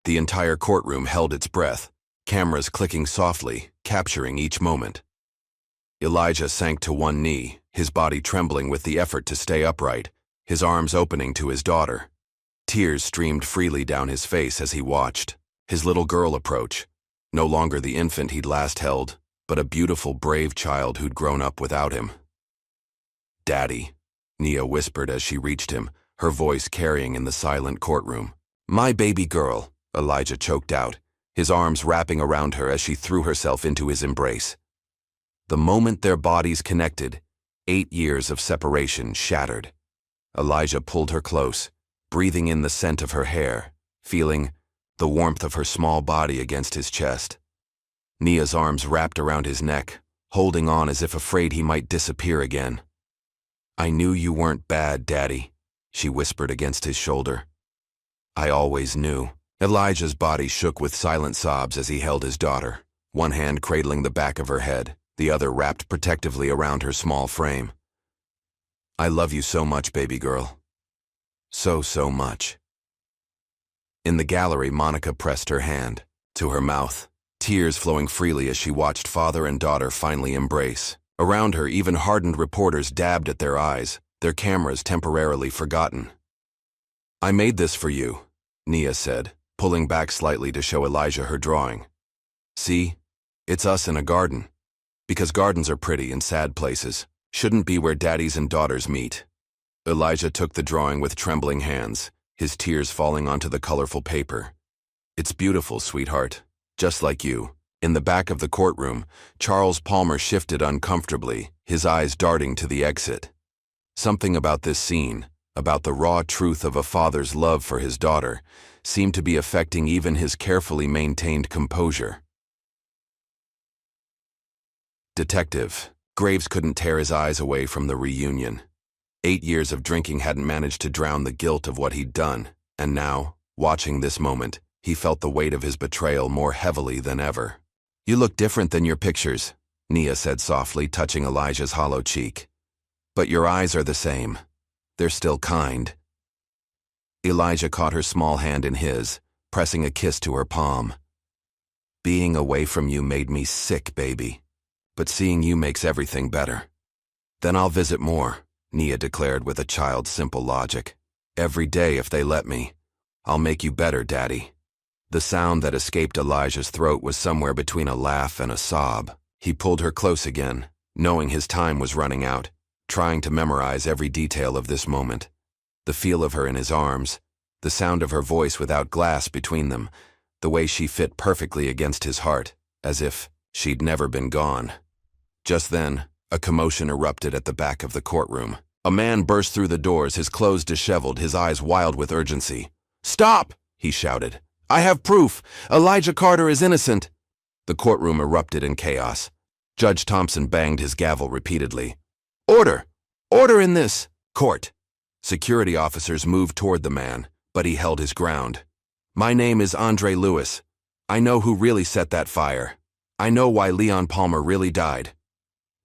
The entire courtroom held its breath, cameras clicking softly, capturing each moment. Elijah sank to one knee, his body trembling with the effort to stay upright, his arms opening to his daughter. Tears streamed freely down his face as he watched his little girl approach, no longer the infant he'd last held, but a beautiful, brave child who'd grown up without him. "Daddy," Nia whispered as she reached him, her voice carrying in the silent courtroom. "My baby girl," Elijah choked out, his arms wrapping around her as she threw herself into his embrace. The moment their bodies connected, 8 years of separation shattered. Elijah pulled her close, breathing in the scent of her hair, feeling the warmth of her small body against his chest. Nia's arms wrapped around his neck, holding on as if afraid he might disappear again. "I knew you weren't bad, Daddy," she whispered against his shoulder. "I always knew." Elijah's body shook with silent sobs as he held his daughter, one hand cradling the back of her head, the other wrapped protectively around her small frame. "I love you so much, baby girl. So much." In the gallery, Monica pressed her hand to her mouth, tears flowing freely as she watched father and daughter finally embrace. Around her, even hardened reporters dabbed at their eyes, their cameras temporarily forgotten. "I made this for you," Nia said, pulling back slightly to show Elijah her drawing. "See, it's us in a garden. Because gardens are pretty and sad places, shouldn't be where daddies and daughters meet." Elijah took the drawing with trembling hands, his tears falling onto the colorful paper. "It's beautiful, sweetheart, just like you." In the back of the courtroom, Charles Palmer shifted uncomfortably, his eyes darting to the exit. Something about this scene, about the raw truth of a father's love for his daughter, seemed to be affecting even his carefully maintained composure. Detective Graves couldn't tear his eyes away from the reunion. 8 years of drinking hadn't managed to drown the guilt of what he'd done, and now, watching this moment, he felt the weight of his betrayal more heavily than ever. "You look different than your pictures," Nia said softly, touching Elijah's hollow cheek. "But your eyes are the same. They're still kind." Elijah caught her small hand in his, pressing a kiss to her palm. "Being away from you made me sick, baby. But seeing you makes everything better." "Then I'll visit more," Nia declared with a child's simple logic. "Every day if they let me. I'll make you better, Daddy." The sound that escaped Elijah's throat was somewhere between a laugh and a sob. He pulled her close again, knowing his time was running out, trying to memorize every detail of this moment. The feel of her in his arms, the sound of her voice without glass between them, the way she fit perfectly against his heart, as if she'd never been gone. Just then, a commotion erupted at the back of the courtroom. A man burst through the doors, his clothes disheveled, his eyes wild with urgency. "Stop!" he shouted. "I have proof! Elijah Carter is innocent!" The courtroom erupted in chaos. Judge Thompson banged his gavel repeatedly. "Order! Order in this court!" Security officers moved toward the man, but he held his ground. "My name is Andre Lewis. I know who really set that fire. I know why Leon Palmer really died."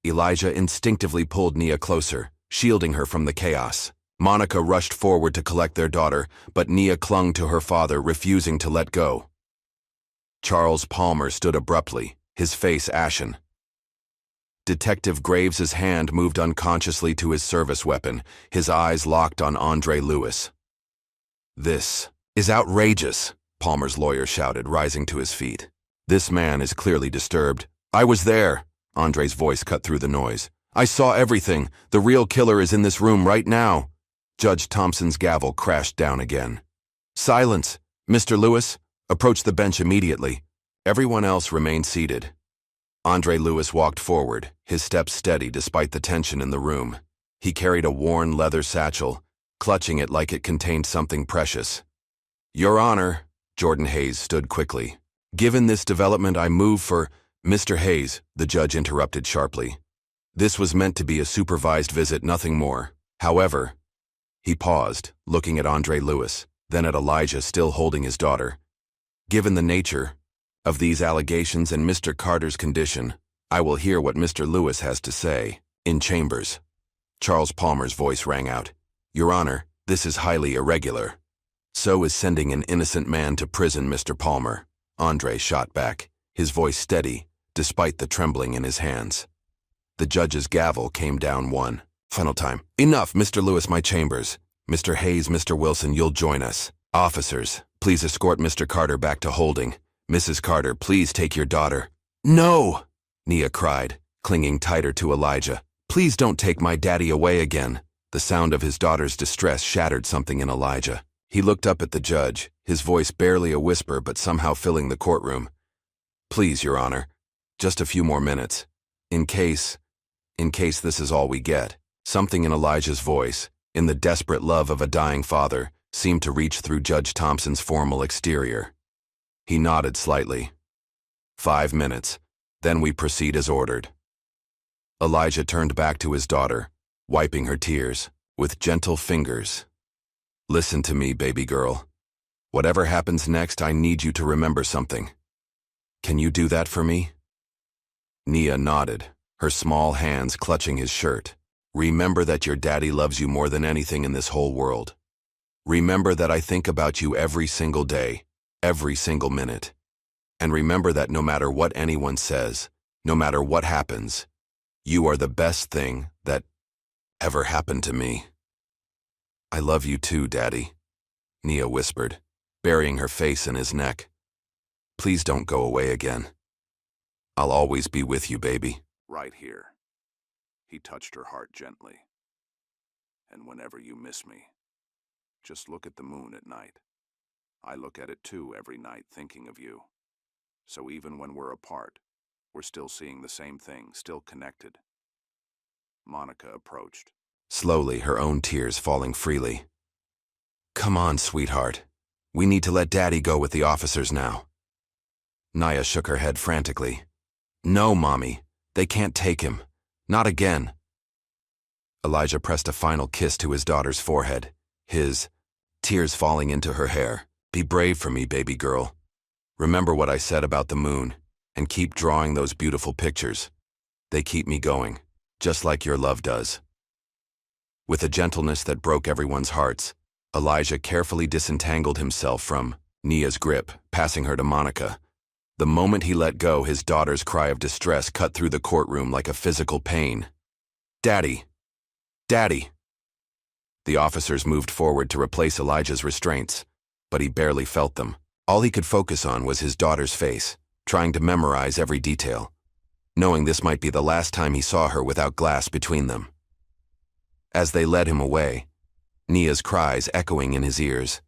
Elijah instinctively pulled Nia closer, shielding her from the chaos. Monica rushed forward to collect their daughter, but Nia clung to her father, refusing to let go. Charles Palmer stood abruptly, his face ashen. Detective Graves's hand moved unconsciously to his service weapon, his eyes locked on Andre Lewis. "This is outrageous," Palmer's lawyer shouted, rising to his feet. "This man is clearly disturbed." "I was there," Andre's voice cut through the noise. "I saw everything. The real killer is in this room right now." Judge Thompson's gavel crashed down again. "Silence! Mr. Lewis, approach the bench immediately." Everyone else remained seated. Andre Lewis walked forward, his steps steady despite the tension in the room. He carried a worn leather satchel, clutching it like it contained something precious. "Your Honor," Jordan Hayes stood quickly. "Given this development, I move for—" "Mr. Hayes," the judge interrupted sharply. "This was meant to be a supervised visit, nothing more. However—" He paused, looking at Andre Lewis, then at Elijah still holding his daughter. "Given the nature of these allegations and Mr. Carter's condition, I will hear what Mr. Lewis has to say. In chambers." Charles Palmer's voice rang out. "Your Honor, this is highly irregular." "So is sending an innocent man to prison, Mr. Palmer," Andre shot back, his voice steady, despite the trembling in his hands. The judge's gavel came down one final time. "Enough, Mr. Lewis, my chambers. Mr. Hayes, Mr. Wilson, you'll join us. Officers, please escort Mr. Carter back to holding. Mrs. Carter, please take your daughter." "No!" Nia cried, clinging tighter to Elijah. "Please don't take my daddy away again." The sound of his daughter's distress shattered something in Elijah. He looked up at the judge, his voice barely a whisper but somehow filling the courtroom. "Please, Your Honor, just a few more minutes. In case this is all we get." Something in Elijah's voice, in the desperate love of a dying father, seemed to reach through Judge Thompson's formal exterior. He nodded slightly. 5 minutes, then we proceed as ordered." Elijah turned back to his daughter, wiping her tears, with gentle fingers. "Listen to me, baby girl. Whatever happens next, I need you to remember something. Can you do that for me?" Nia nodded, her small hands clutching his shirt. "Remember that your daddy loves you more than anything in this whole world. Remember that I think about you every single day, every single minute. And remember that no matter what anyone says, no matter what happens, you are the best thing that ever happened to me." "I love you too, Daddy," Nia whispered, burying her face in his neck. "Please don't go away again. I'll always be with you, baby." "Right here." He touched her heart gently. "And whenever you miss me, just look at the moon at night. I look at it too every night thinking of you. So even when we're apart, we're still seeing the same thing, still connected." Monica approached. Slowly, her own tears falling freely. "Come on, sweetheart. We need to let Daddy go with the officers now." Nia shook her head frantically. "No, Mommy. They can't take him. Not again." Elijah pressed a final kiss to his daughter's forehead, his tears falling into her hair. Be brave for me, baby girl. Remember what I said about the moon, and keep drawing those beautiful pictures. They keep me going, just like your love does. With a gentleness that broke everyone's hearts, Elijah carefully disentangled himself from Nia's grip, passing her to Monica. The moment he let go, his daughter's cry of distress cut through the courtroom like a physical pain. Daddy! Daddy! The officers moved forward to replace Elijah's restraints, but he barely felt them. All he could focus on was his daughter's face, trying to memorize every detail, knowing this might be the last time he saw her without glass between them. As they led him away, Nia's cries echoing in his ears,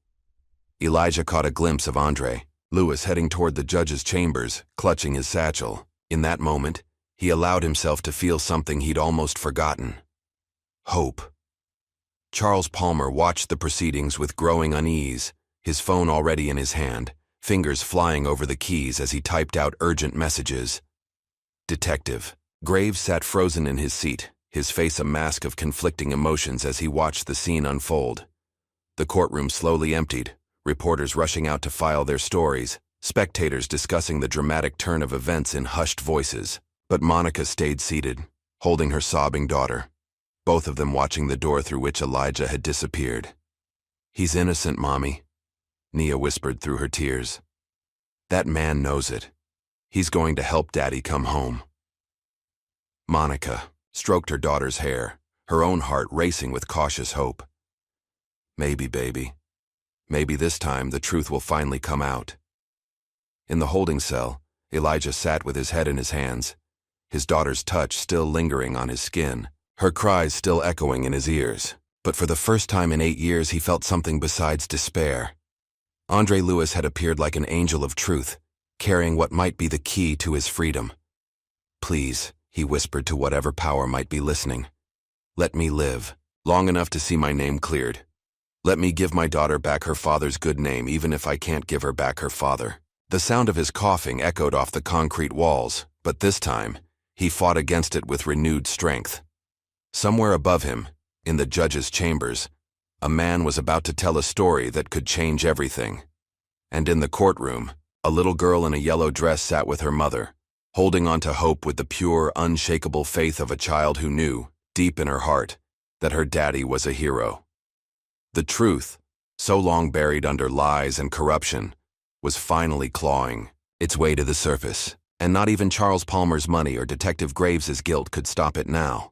Elijah caught a glimpse of Andre Lewis heading toward the judge's chambers, clutching his satchel. In that moment, he allowed himself to feel something he'd almost forgotten. Hope. Charles Palmer watched the proceedings with growing unease, his phone already in his hand, fingers flying over the keys as he typed out urgent messages. Detective. Graves sat frozen in his seat, his face a mask of conflicting emotions as he watched the scene unfold. The courtroom slowly emptied, reporters rushing out to file their stories, spectators discussing the dramatic turn of events in hushed voices. But Monica stayed seated, holding her sobbing daughter, both of them watching the door through which Elijah had disappeared. He's innocent, Mommy, Nia whispered through her tears. That man knows it. He's going to help Daddy come home. Monica stroked her daughter's hair, her own heart racing with cautious hope. Maybe, baby. Maybe this time the truth will finally come out. In the holding cell, Elijah sat with his head in his hands, his daughter's touch still lingering on his skin, her cries still echoing in his ears. But for the first time in 8 years, he felt something besides despair. Andre Lewis had appeared like an angel of truth, carrying what might be the key to his freedom. Please, he whispered to whatever power might be listening. Let me live, long enough to see my name cleared. Let me give my daughter back her father's good name, even if I can't give her back her father. The sound of his coughing echoed off the concrete walls, but this time, he fought against it with renewed strength. Somewhere above him, in the judge's chambers, a man was about to tell a story that could change everything. And in the courtroom, a little girl in a yellow dress sat with her mother, holding on to hope with the pure, unshakable faith of a child who knew, deep in her heart, that her daddy was a hero. The truth, so long buried under lies and corruption, was finally clawing its way to the surface, and not even Charles Palmer's money or Detective Graves's guilt could stop it now.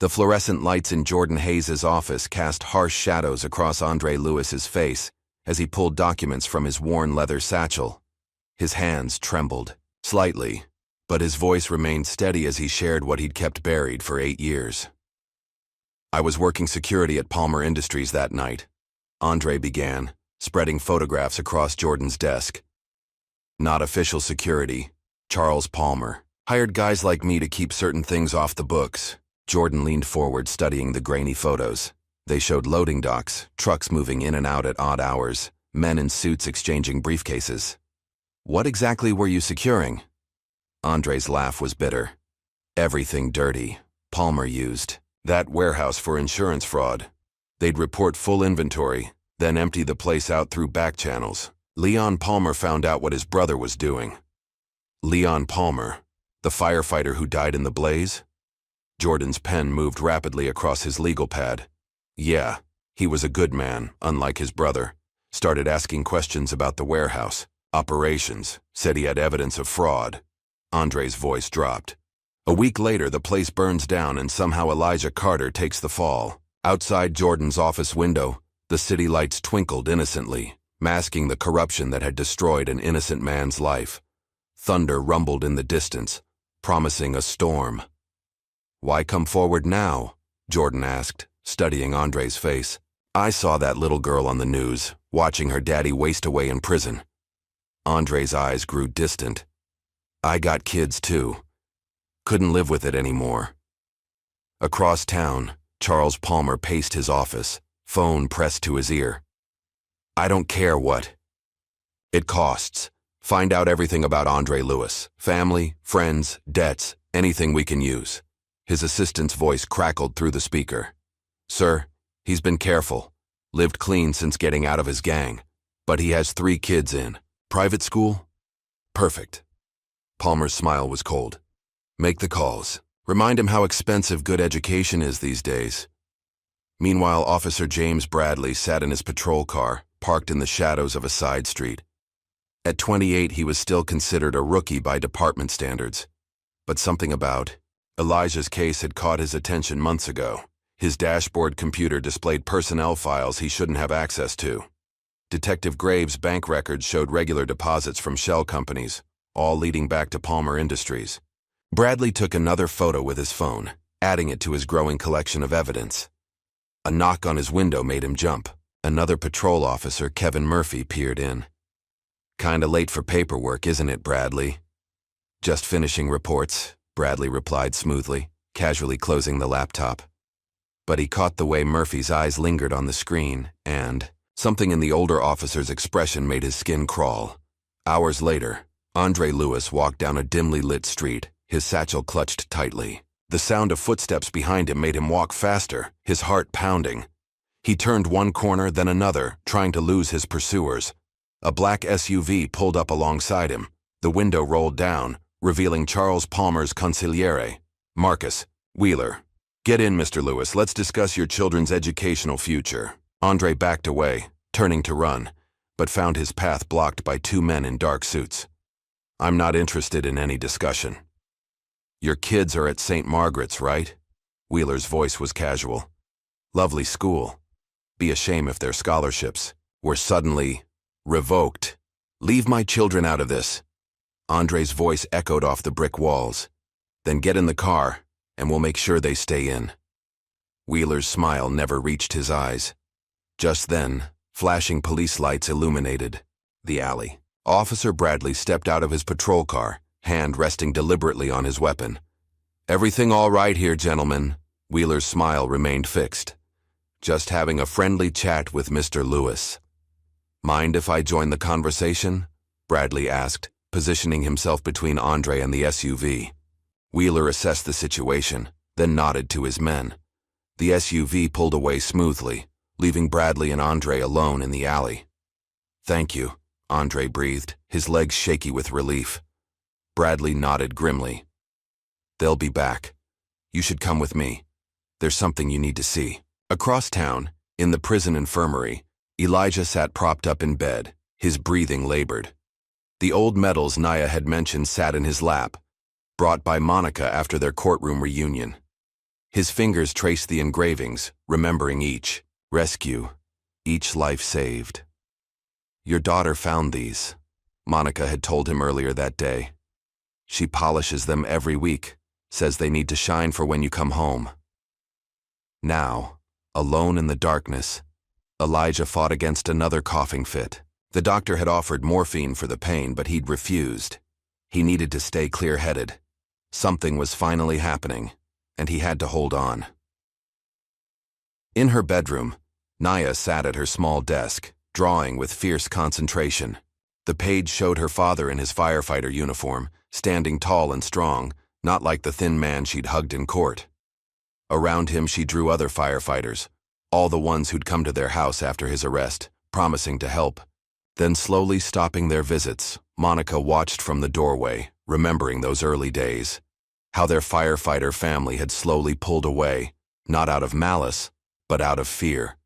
The fluorescent lights in Jordan Hayes's office cast harsh shadows across Andre Lewis's face as he pulled documents from his worn leather satchel. His hands trembled, slightly, but his voice remained steady as he shared what he'd kept buried for 8 years. I was working security at Palmer Industries that night, Andre began, spreading photographs across Jordan's desk. Not official security. Charles Palmer hired guys like me to keep certain things off the books. Jordan leaned forward, studying the grainy photos. They showed loading docks, trucks moving in and out at odd hours, men in suits exchanging briefcases. What exactly were you securing? Andre's laugh was bitter. Everything dirty. Palmer used that warehouse for insurance fraud. They'd report full inventory, then empty the place out through back channels. Leon Palmer found out what his brother was doing. Leon Palmer, the firefighter who died in the blaze? Jordan's pen moved rapidly across his legal pad. Yeah, he was a good man, unlike his brother. Started asking questions about the warehouse, operations, said he had evidence of fraud. Andre's voice dropped. A week later, the place burns down and somehow Elijah Carter takes the fall. Outside Jordan's office window, the city lights twinkled innocently, masking the corruption that had destroyed an innocent man's life. Thunder rumbled in the distance, promising a storm. Why come forward now? Jordan asked, studying Andre's face. I saw that little girl on the news, watching her daddy waste away in prison. Andre's eyes grew distant. I got kids too. Couldn't live with it anymore. Across town, Charles Palmer paced his office, phone pressed to his ear. I don't care what it costs. Find out everything about Andre Lewis. Family, friends, debts, anything we can use. His assistant's voice crackled through the speaker. Sir, he's been careful. Lived clean since getting out of his gang. But he has 3 kids in. Private school? Perfect. Palmer's smile was cold. Make the calls. Remind him how expensive good education is these days. Meanwhile, Officer James Bradley sat in his patrol car, parked in the shadows of a side street. At 28, he was still considered a rookie by department standards. But something about Elijah's case had caught his attention months ago. His dashboard computer displayed personnel files he shouldn't have access to. Detective Graves' bank records showed regular deposits from shell companies, all leading back to Palmer Industries. Bradley took another photo with his phone, adding it to his growing collection of evidence. A knock on his window made him jump. Another patrol officer, Kevin Murphy, peered in. Kinda late for paperwork, isn't it, Bradley? Just finishing reports, Bradley replied smoothly, casually closing the laptop. But he caught the way Murphy's eyes lingered on the screen, and something in the older officer's expression made his skin crawl. Hours later, Andre Lewis walked down a dimly lit street, his satchel clutched tightly. The sound of footsteps behind him made him walk faster, his heart pounding. He turned one corner, then another, trying to lose his pursuers. A black SUV pulled up alongside him. The window rolled down, revealing Charles Palmer's consigliere, Marcus Wheeler. Get in, Mr. Lewis. Let's discuss your children's educational future. Andre backed away, turning to run, but found his path blocked by 2 men in dark suits. I'm not interested in any discussion. Your kids are at St. Margaret's, right? Wheeler's voice was casual. Lovely school. Be a shame if their scholarships were suddenly revoked. Leave my children out of this. Andre's voice echoed off the brick walls. Then get in the car, and we'll make sure they stay in. Wheeler's smile never reached his eyes. Just then, flashing police lights illuminated the alley. Officer Bradley stepped out of his patrol car, hand resting deliberately on his weapon. Everything all right here, gentlemen? Wheeler's smile remained fixed. Just having a friendly chat with Mr. Lewis. Mind if I join the conversation? Bradley asked, positioning himself between Andre and the SUV. Wheeler assessed the situation, then nodded to his men. The SUV pulled away smoothly, leaving Bradley and Andre alone in the alley. Thank you, Andre breathed, his legs shaky with relief. Bradley nodded grimly. They'll be back. You should come with me. There's something you need to see. Across town, in the prison infirmary, Elijah sat propped up in bed, his breathing labored. The old medals Naya had mentioned sat in his lap, brought by Monica after their courtroom reunion. His fingers traced the engravings, remembering each rescue, each life saved. Your daughter found these, Monica had told him earlier that day. She polishes them every week, says they need to shine for when you come home. Now, alone in the darkness, Elijah fought against another coughing fit. The doctor had offered morphine for the pain, but he'd refused. He needed to stay clear-headed. Something was finally happening, and he had to hold on. In her bedroom, Naya sat at her small desk, drawing with fierce concentration. The page showed her father in his firefighter uniform, standing tall and strong, not like the thin man she'd hugged in court. Around him she drew other firefighters, all the ones who'd come to their house after his arrest, promising to help. Then slowly stopping their visits, Monica watched from the doorway, remembering those early days. How their firefighter family had slowly pulled away, not out of malice, but out of fear.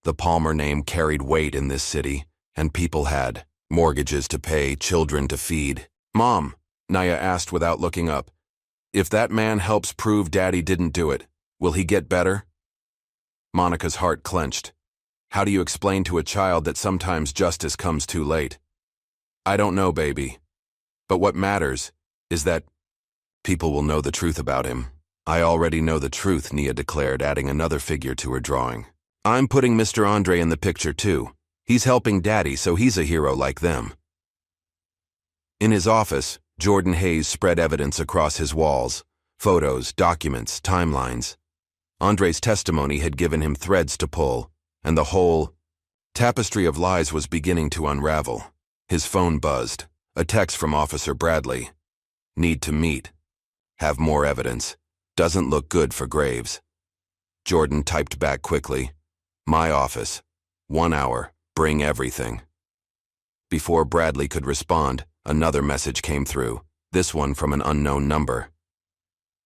The Palmer name carried weight in this city, and people had mortgages to pay, children to feed. Mom, Naya asked without looking up, if that man helps prove Daddy didn't do it, will he get better? Monica's heart clenched. How do you explain to a child that sometimes justice comes too late? I don't know, baby. But what matters is that people will know the truth about him. I already know the truth, Nia declared, adding another figure to her drawing. I'm putting Mr. Andre in the picture too. He's helping Daddy, so he's a hero like them. In his office, Jordan Hayes spread evidence across his walls. Photos, documents, timelines. Andre's testimony had given him threads to pull, and the whole tapestry of lies was beginning to unravel. His phone buzzed. A text from Officer Bradley. Need to meet. Have more evidence. Doesn't look good for Graves. Jordan typed back quickly. My office. 1 hour. Bring everything. Before Bradley could respond, another message came through, this one from an unknown number.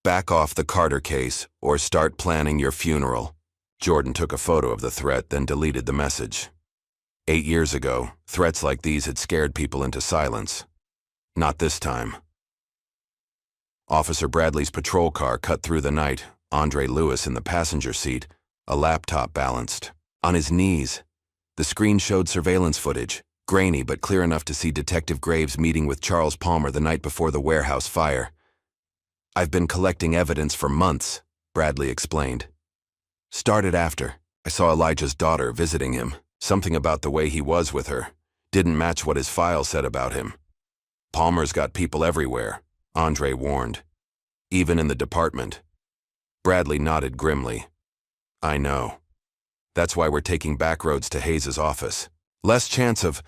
Back off the Carter case or start planning your funeral. Jordan took a photo of the threat, then deleted the message. 8 years ago, threats like these had scared people into silence. Not this time. Officer Bradley's patrol car cut through the night, Andre Lewis in the passenger seat, a laptop balanced. On his knees. The screen showed surveillance footage, grainy but clear enough to see Detective Graves meeting with Charles Palmer the night before the warehouse fire. I've been collecting evidence for months, Bradley explained. Started after. I saw Elijah's daughter visiting him. Something about the way he was with her. Didn't match what his file said about him. Palmer's got people everywhere, Andre warned. Even in the department. Bradley nodded grimly. I know. That's why we're taking back roads to Hayes's office. Less chance of...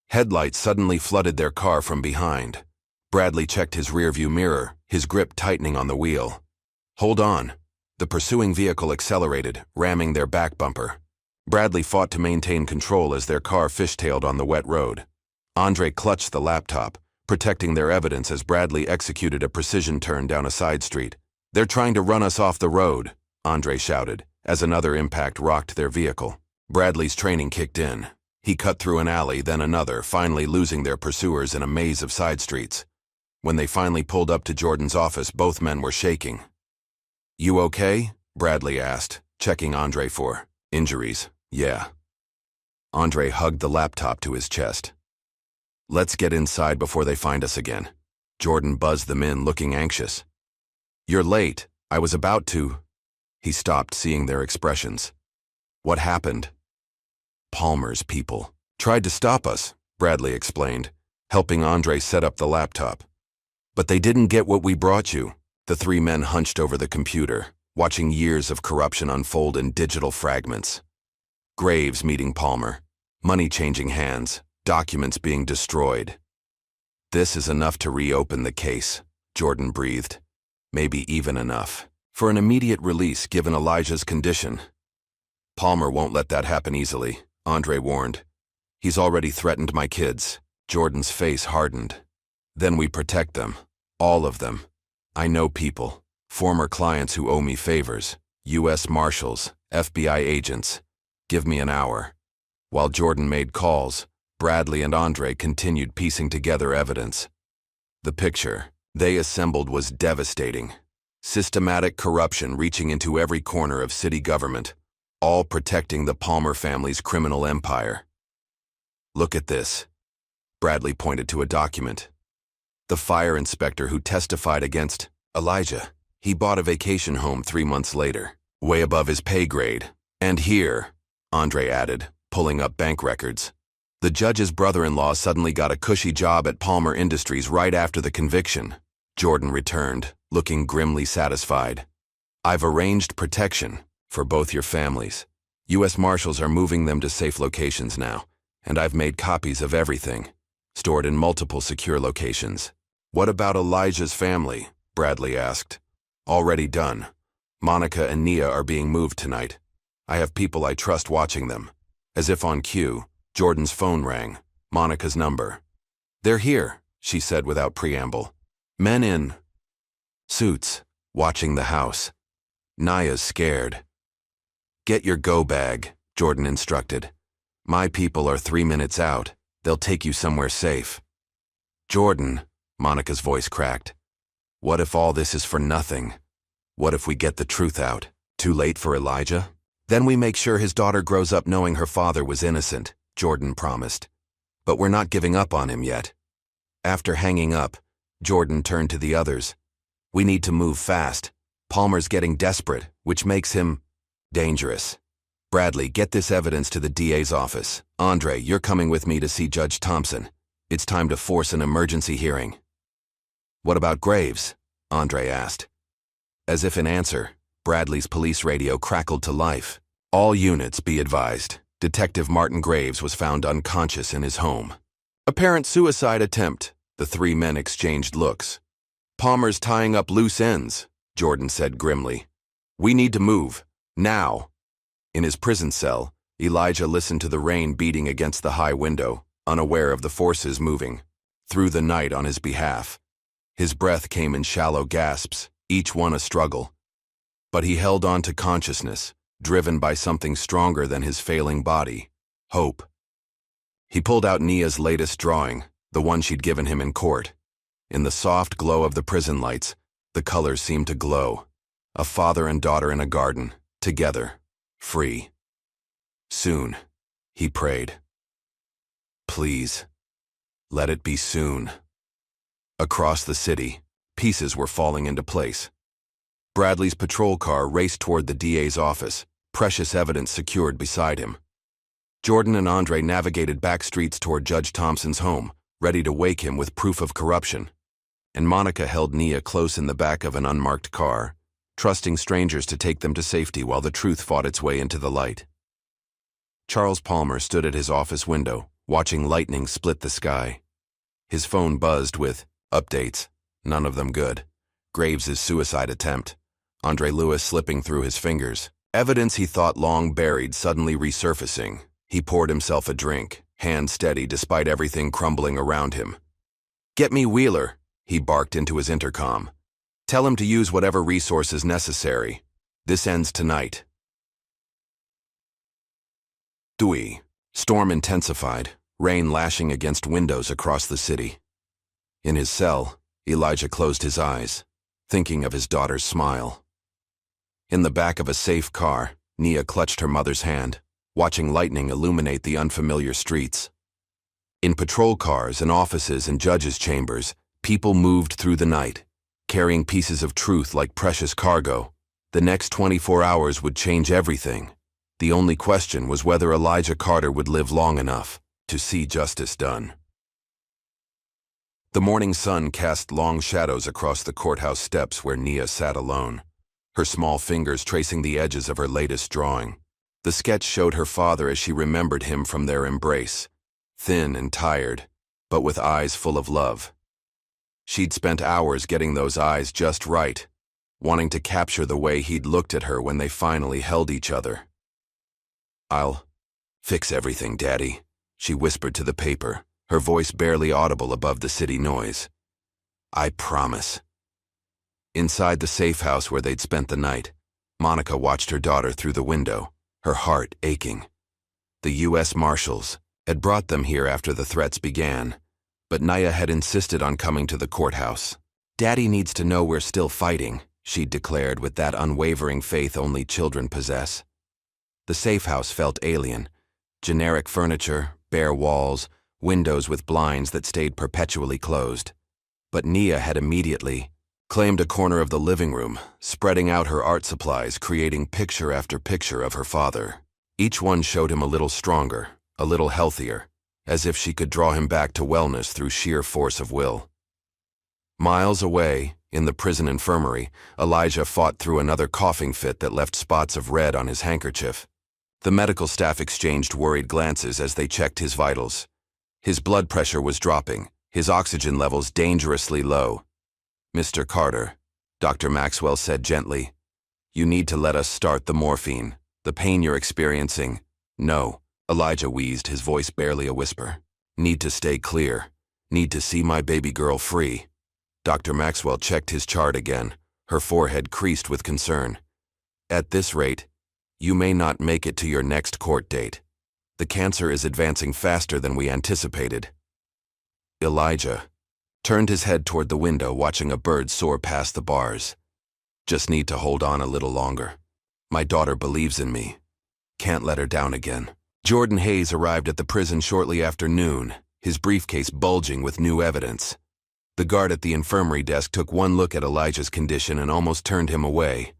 Headlights suddenly flooded their car from behind. Bradley checked his rearview mirror, his grip tightening on the wheel. Hold on. The pursuing vehicle accelerated, ramming their back bumper. Bradley fought to maintain control as their car fishtailed on the wet road. Andre clutched the laptop, protecting their evidence as Bradley executed a precision turn down a side street. They're trying to run us off the road, Andre shouted, as another impact rocked their vehicle. Bradley's training kicked in. He cut through an alley, then another, finally losing their pursuers in a maze of side streets. When they finally pulled up to Jordan's office, both men were shaking. You okay? Bradley asked, checking Andre for injuries. Yeah. Andre hugged the laptop to his chest. Let's get inside before they find us again. Jordan buzzed them in, looking anxious. You're late. I was about to... He stopped, seeing their expressions. What happened? Palmer's people tried to stop us, Bradley explained, helping Andre set up the laptop. But they didn't get what we brought you. The three men hunched over the computer, watching years of corruption unfold in digital fragments. Graves meeting Palmer, money changing hands, documents being destroyed. This is enough to reopen the case, Jordan breathed. Maybe even enough for an immediate release given Elijah's condition. Palmer won't let that happen easily, Andre warned. He's already threatened my kids. Jordan's face hardened. Then we protect them. All of them. I know people. Former clients who owe me favors. U.S. Marshals, FBI agents. Give me an hour. While Jordan made calls, Bradley and Andre continued piecing together evidence. The picture they assembled was devastating. Systematic corruption reaching into every corner of city government, all protecting the Palmer family's criminal empire. Look at this. Bradley pointed to a document. The fire inspector who testified against Elijah. He bought a vacation home 3 months later, way above his pay grade. And here, Andre added, pulling up bank records. The judge's brother-in-law suddenly got a cushy job at Palmer Industries right after the conviction. Jordan returned, looking grimly satisfied. I've arranged protection for both your families. U.S. Marshals are moving them to safe locations now, and I've made copies of everything, stored in multiple secure locations. What about Elijah's family? Bradley asked. Already done. Monica and Nia are being moved tonight. I have people I trust watching them. As if on cue, Jordan's phone rang. Monica's number. They're here, she said without preamble. Men in suits, watching the house. Nia's scared. Get your go bag, Jordan instructed. My people are 3 minutes out. They'll take you somewhere safe. Jordan, Monica's voice cracked. What if all this is for nothing? What if we get the truth out? Too late for Elijah? Then we make sure his daughter grows up knowing her father was innocent, Jordan promised. But we're not giving up on him yet. After hanging up, Jordan turned to the others. We need to move fast. Palmer's getting desperate, which makes him dangerous. Bradley, get this evidence to the DA's office. Andre, you're coming with me to see Judge Thompson. It's time to force an emergency hearing. What about Graves? Andre asked. As if in answer, Bradley's police radio crackled to life. All units be advised. Detective Martin Graves was found unconscious in his home. Apparent suicide attempt. The three men exchanged looks. Palmer's tying up loose ends, Jordan said grimly. "We need to move. Now." In his prison cell, Elijah listened to the rain beating against the high window, unaware of the forces moving through the night on his behalf. His breath came in shallow gasps, each one a struggle. But he held on to consciousness, driven by something stronger than his failing body: hope. He pulled out Nia's latest drawing, the one she'd given him in court. In the soft glow of the prison lights, the colors seemed to glow. A father and daughter in a garden, together, free. Soon, he prayed. Please, let it be soon. Across the city, pieces were falling into place. Bradley's patrol car raced toward the DA's office, precious evidence secured beside him. Jordan and Andre navigated back streets toward Judge Thompson's home, ready to wake him with proof of corruption. And Monica held Nia close in the back of an unmarked car, trusting strangers to take them to safety while the truth fought its way into the light. Charles Palmer stood at his office window, watching lightning split the sky. His phone buzzed with updates, none of them good. Graves' suicide attempt, Andre Lewis slipping through his fingers. Evidence he thought long buried suddenly resurfacing. He poured himself a drink, hand steady despite everything crumbling around him. "Get me Wheeler," he barked into his intercom. "Tell him to use whatever resources necessary. This ends tonight." Dewey. Storm intensified, rain lashing against windows across the city. In his cell, Elijah closed his eyes, thinking of his daughter's smile. In the back of a safe car, Nia clutched her mother's hand, watching lightning illuminate the unfamiliar streets. In patrol cars and offices and judges' chambers, people moved through the night, carrying pieces of truth like precious cargo. The next 24 hours would change everything. The only question was whether Elijah Carter would live long enough to see justice done. The morning sun cast long shadows across the courthouse steps where Nia sat alone, her small fingers tracing the edges of her latest drawing. The sketch showed her father as she remembered him from their embrace, thin and tired, but with eyes full of love. She'd spent hours getting those eyes just right, wanting to capture the way he'd looked at her when they finally held each other. "I'll fix everything, Daddy," she whispered to the paper, her voice barely audible above the city noise. "I promise." Inside the safe house where they'd spent the night, Monica watched her daughter through the window, her heart aching. The U.S. Marshals had brought them here after the threats began, but Nia had insisted on coming to the courthouse. "Daddy needs to know we're still fighting," she'd declared with that unwavering faith only children possess. The safe house felt alien. Generic furniture, bare walls, windows with blinds that stayed perpetually closed. But Nia had immediately claimed a corner of the living room, spreading out her art supplies, creating picture after picture of her father. Each one showed him a little stronger, a little healthier, as if she could draw him back to wellness through sheer force of will. Miles away, in the prison infirmary, Elijah fought through another coughing fit that left spots of red on his handkerchief. The medical staff exchanged worried glances as they checked his vitals. His blood pressure was dropping, his oxygen levels dangerously low. "Mr. Carter," Dr. Maxwell said gently, "you need to let us start the morphine. The pain you're experiencing—" "No," Elijah wheezed, his voice barely a whisper. "Need to stay clear. Need to see my baby girl free." Dr. Maxwell checked his chart again, her forehead creased with concern. "At this rate, you may not make it to your next court date. The cancer is advancing faster than we anticipated." Elijah turned his head toward the window, watching a bird soar past the bars. "Just need to hold on a little longer. My daughter believes in me. Can't let her down again." Jordan Hayes arrived at the prison shortly after noon, his briefcase bulging with new evidence. The guard at the infirmary desk took one look at Elijah's condition and almost turned him away.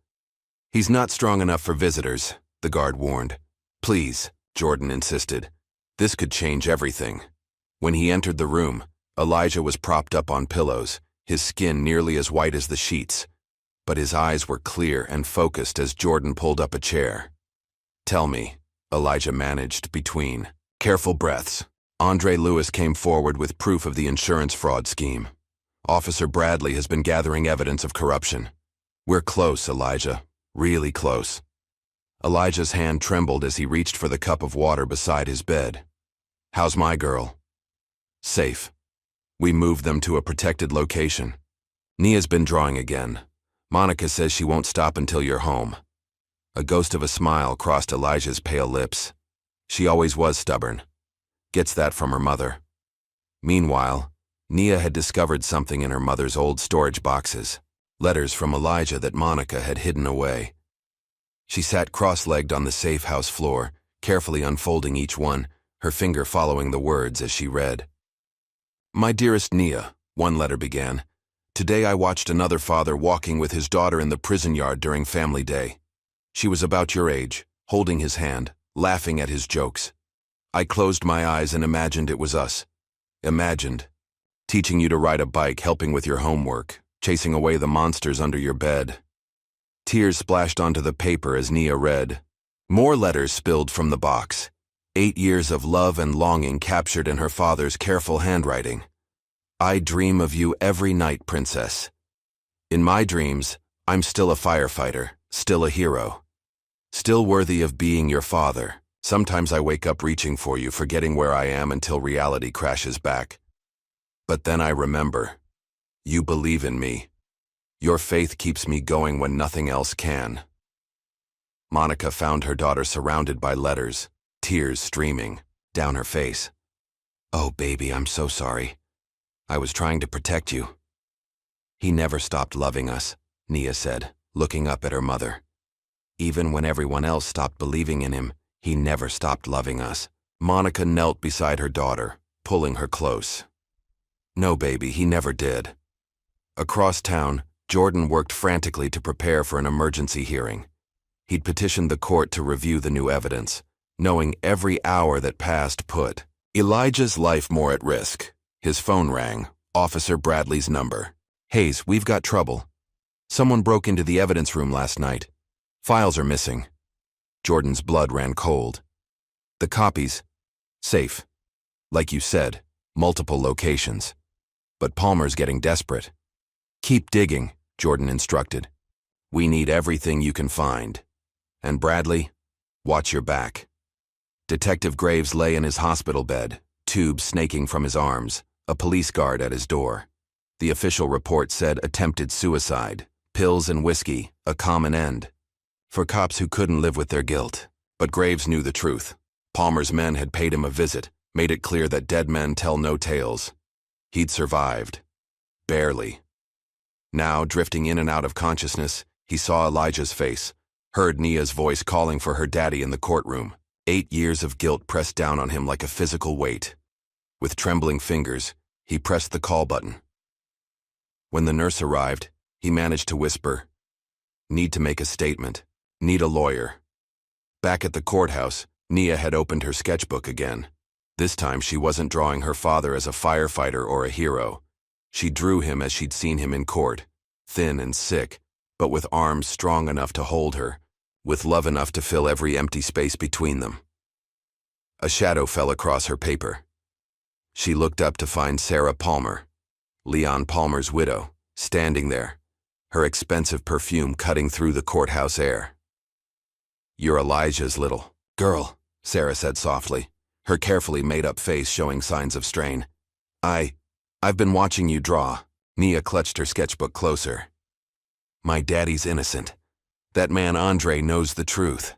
"He's not strong enough for visitors," the guard warned. "Please," Jordan insisted. "This could change everything." When he entered the room, Elijah was propped up on pillows, his skin nearly as white as the sheets, but his eyes were clear and focused as Jordan pulled up a chair. "Tell me," Elijah managed between careful breaths. Andre Lewis came forward with proof of the insurance fraud scheme. "Officer Bradley has been gathering evidence of corruption. We're close, Elijah. Really close. Elijah's hand trembled as he reached for the cup of water beside his bed. How's my girl? Safe. We moved them to a protected location. Nia's been drawing again. Monica says she won't stop until you're home. A ghost of a smile crossed Elijah's pale lips. She always was stubborn. Gets that from her mother. Meanwhile, Nia had discovered something in her mother's old storage boxes. Letters from Elijah that Monica had hidden away. She sat cross-legged on the safe house floor, carefully unfolding each one, her finger following the words as she read. My dearest Nia, one letter began. Today I watched another father walking with his daughter in the prison yard during family day. She was about your age, holding his hand, laughing at his jokes. I closed my eyes and imagined it was us. Imagined. Teaching you to ride a bike, helping with your homework, chasing away the monsters under your bed. Tears splashed onto the paper as Nia read. More letters spilled from the box. 8 years of love and longing captured in her father's careful handwriting. I dream of you every night, princess. In my dreams, I'm still a firefighter, still a hero. Still worthy of being your father. Sometimes I wake up reaching for you, forgetting where I am until reality crashes back. But then I remember. You believe in me. Your faith keeps me going when nothing else can. Monica found her daughter surrounded by letters, tears streaming down her face. Oh, baby, I'm so sorry. I was trying to protect you. He never stopped loving us, Nia said, looking up at her mother. Even when everyone else stopped believing in him, he never stopped loving us. Monica knelt beside her daughter, pulling her close. No, baby, he never did. Across town, Jordan worked frantically to prepare for an emergency hearing. He'd petitioned the court to review the new evidence, knowing every hour that passed put Elijah's life more at risk. His phone rang, Officer Bradley's number. Hayes, we've got trouble. Someone broke into the evidence room last night. Files are missing. Jordan's blood ran cold. The copies, safe. Like you said, multiple locations. But Palmer's getting desperate. Keep digging, Jordan instructed. We need everything you can find. And Bradley, watch your back. Detective Graves lay in his hospital bed, tubes snaking from his arms, a police guard at his door. The official report said attempted suicide, pills and whiskey, a common end. For cops who couldn't live with their guilt. But Graves knew the truth. Palmer's men had paid him a visit, made it clear that dead men tell no tales. He'd survived. Barely. Now, drifting in and out of consciousness, he saw Elijah's face, heard Nia's voice calling for her daddy in the courtroom. 8 years of guilt pressed down on him like a physical weight. With trembling fingers, he pressed the call button. When the nurse arrived, he managed to whisper, "Need to make a statement. Need a lawyer." Back at the courthouse, Nia had opened her sketchbook again. This time she wasn't drawing her father as a firefighter or a hero. She drew him as she'd seen him in court, thin and sick, but with arms strong enough to hold her, with love enough to fill every empty space between them. A shadow fell across her paper. She looked up to find Sarah Palmer, Leon Palmer's widow, standing there, her expensive perfume cutting through the courthouse air. "You're Elijah's little girl," Sarah said softly, her carefully made-up face showing signs of strain. I've been watching you draw." Nia clutched her sketchbook closer. "My daddy's innocent. That man Andre knows the truth."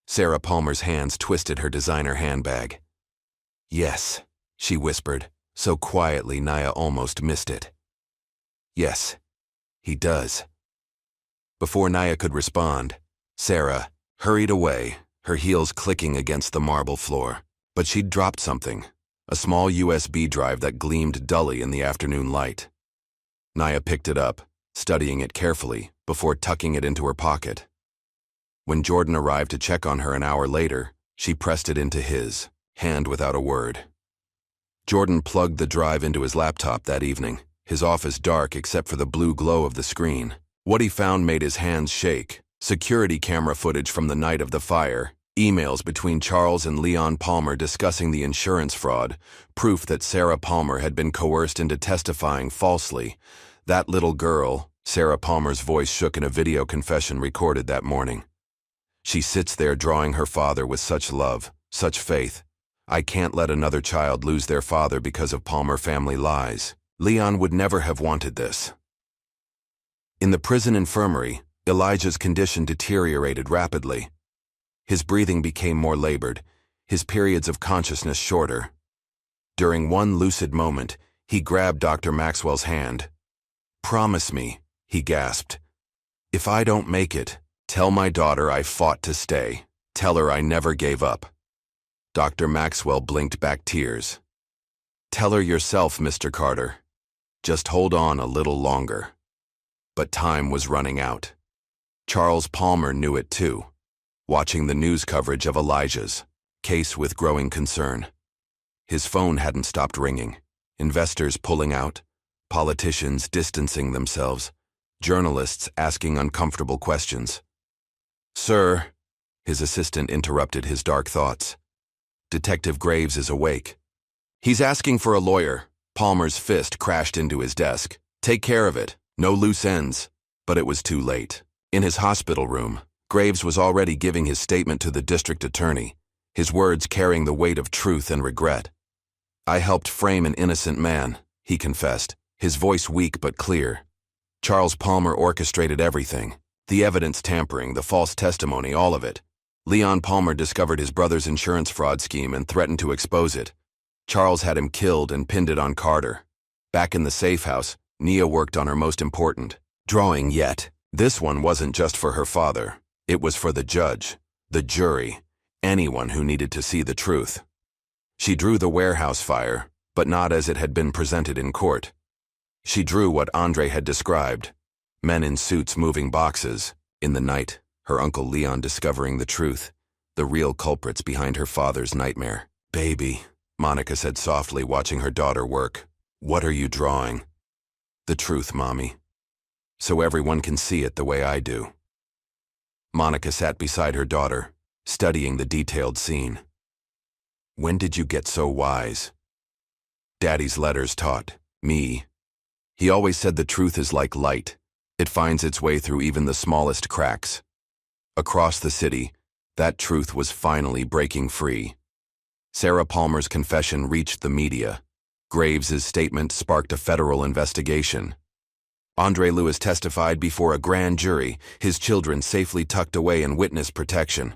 Sarah Palmer's hands twisted her designer handbag. "Yes," she whispered, so quietly Nia almost missed it. "Yes, he does." Before Nia could respond, Sarah hurried away, her heels clicking against the marble floor. But she'd dropped something, a small USB drive that gleamed dully in the afternoon light. Nia picked it up, studying it carefully, before tucking it into her pocket. When Jordan arrived to check on her an hour later, she pressed it into his, hand without a word. Jordan plugged the drive into his laptop that evening, his office dark except for the blue glow of the screen. What he found made his hands shake. Security camera footage from the night of the fire, emails between Charles and Leon Palmer discussing the insurance fraud, proof that Sarah Palmer had been coerced into testifying falsely. That little girl, Sarah Palmer's voice shook in a video confession recorded that morning. She sits there drawing her father with such love, such faith. I can't let another child lose their father because of Palmer family lies. Leon would never have wanted this. In the prison infirmary, Elijah's condition deteriorated rapidly. His breathing became more labored, his periods of consciousness shorter. During one lucid moment, he grabbed Dr. Maxwell's hand. "Promise me," he gasped. "If I don't make it, tell my daughter I fought to stay. Tell her I never gave up." Dr. Maxwell blinked back tears. "Tell her yourself, Mr. Carter. Just hold on a little longer." But time was running out. Charles Palmer knew it too, watching the news coverage of Elijah's case with growing concern. His phone hadn't stopped ringing. Investors pulling out, politicians distancing themselves, journalists asking uncomfortable questions. "Sir," his assistant interrupted his dark thoughts. "Detective Graves is awake. He's asking for a lawyer." Palmer's fist crashed into his desk. "Take care of it. No loose ends." But it was too late. In his hospital room, Graves was already giving his statement to the district attorney, his words carrying the weight of truth and regret. "I helped frame an innocent man," he confessed, his voice weak but clear. "Charles Palmer orchestrated everything. The evidence tampering, the false testimony, all of it. Leon Palmer discovered his brother's insurance fraud scheme and threatened to expose it. Charles had him killed and pinned it on Carter. Back in the safe house, Nia worked on her most important drawing yet. This one wasn't just for her father. It was for the judge, the jury, anyone who needed to see the truth. She drew the warehouse fire, but not as it had been presented in court. She drew what Andre had described. Men in suits moving boxes. In the night, her uncle Leon discovering the truth, the real culprits behind her father's nightmare. "Baby," Monica said softly, watching her daughter work. "What are you drawing?" "The truth, Mommy. So everyone can see it the way I do." Monica sat beside her daughter, studying the detailed scene. "When did you get so wise?" "Daddy's letters taught me. He always said the truth is like light. It finds its way through even the smallest cracks." Across the city, that truth was finally breaking free. Sarah Palmer's confession reached the media. Graves's statement sparked a federal investigation. Andre Lewis testified before a grand jury, his children safely tucked away in witness protection.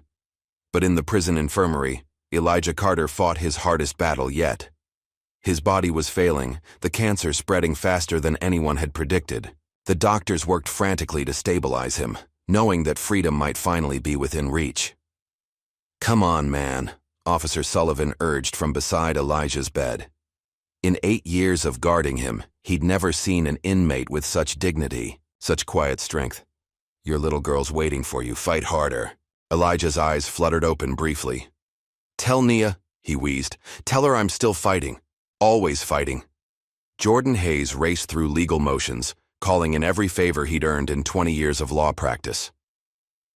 But in the prison infirmary, Elijah Carter fought his hardest battle yet. His body was failing, the cancer spreading faster than anyone had predicted. The doctors worked frantically to stabilize him, knowing that freedom might finally be within reach. "Come on, man," Officer Sullivan urged from beside Elijah's bed. In 8 years of guarding him, he'd never seen an inmate with such dignity, such quiet strength. "Your little girl's waiting for you. Fight harder." Elijah's eyes fluttered open briefly. "Tell Nia," he wheezed. "Tell her I'm still fighting. Always fighting." Jordan Hayes raced through legal motions, calling in every favor he'd earned in 20 years of law practice.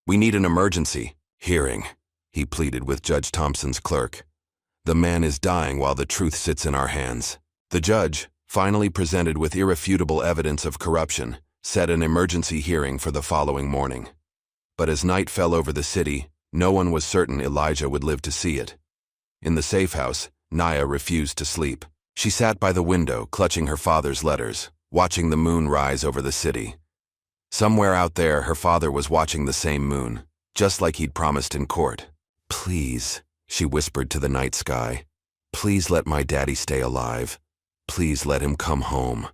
"We need an emergency hearing," he pleaded with Judge Thompson's clerk. "The man is dying while the truth sits in our hands." The judge, finally presented with irrefutable evidence of corruption, set an emergency hearing for the following morning. But as night fell over the city, no one was certain Elijah would live to see it. In the safe house, Nia refused to sleep. She sat by the window, clutching her father's letters, watching the moon rise over the city. Somewhere out there, her father was watching the same moon, just like he'd promised in court. "Please," she whispered to the night sky, "please let my daddy stay alive. Please let him come home."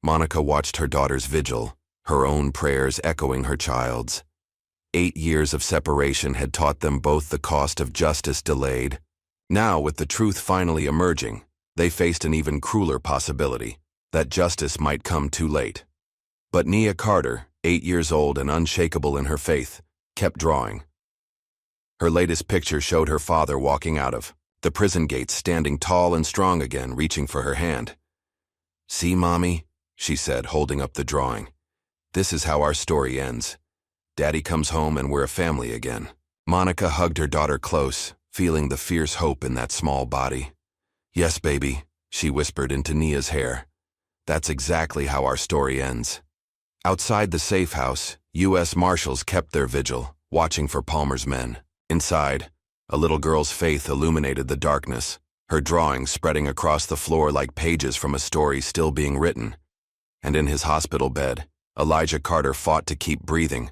Monica watched her daughter's vigil, her own prayers echoing her child's. 8 years of separation had taught them both the cost of justice delayed. Now, with the truth finally emerging, they faced an even crueler possibility, that justice might come too late. But Nia Carter, 8 years old and unshakable in her faith, kept drawing. Her latest picture showed her father walking out of the prison gates, standing tall and strong again, reaching for her hand. "See, Mommy," she said, holding up the drawing. "This is how our story ends. Daddy comes home and we're a family again." Monica hugged her daughter close, feeling the fierce hope in that small body. "Yes, baby," she whispered into Nia's hair. "That's exactly how our story ends." Outside the safe house, U.S. Marshals kept their vigil, watching for Palmer's men. Inside, a little girl's faith illuminated the darkness, her drawings spreading across the floor like pages from a story still being written. And in his hospital bed, Elijah Carter fought to keep breathing.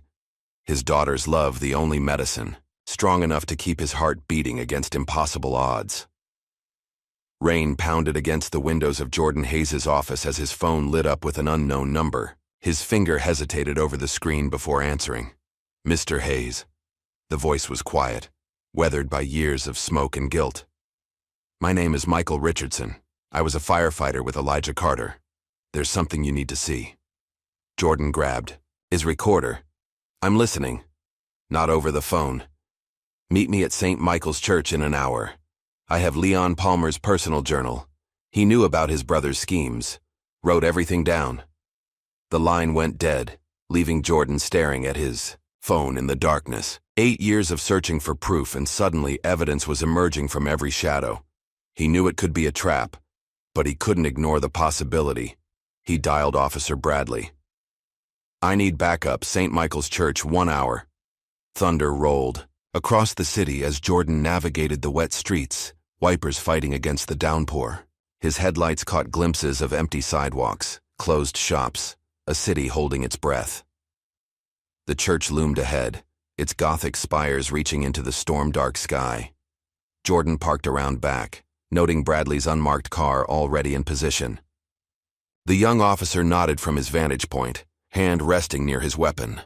His daughter's love the only medicine, strong enough to keep his heart beating against impossible odds. Rain pounded against the windows of Jordan Hayes' office as his phone lit up with an unknown number. His finger hesitated over the screen before answering. Mr. Hayes. The voice was quiet, weathered by years of smoke and guilt. My name is Michael Richardson. I was a firefighter with Elijah Carter. There's something you need to see. Jordan grabbed his recorder. I'm listening. Not over the phone. Meet me at St. Michael's Church in an hour. I have Leon Palmer's personal journal. He knew about his brother's schemes, wrote everything down. The line went dead, leaving Jordan staring at his phone in the darkness. 8 years of searching for proof, and suddenly evidence was emerging from every shadow. He knew it could be a trap, but he couldn't ignore the possibility. He dialed Officer Bradley. I need backup, St. Michael's Church, 1 hour. Thunder rolled across the city as Jordan navigated the wet streets, wipers fighting against the downpour. His headlights caught glimpses of empty sidewalks, closed shops, a city holding its breath. The church loomed ahead, its Gothic spires reaching into the storm-dark sky. Jordan parked around back, noting Bradley's unmarked car already in position. The young officer nodded from his vantage point, hand resting near his weapon.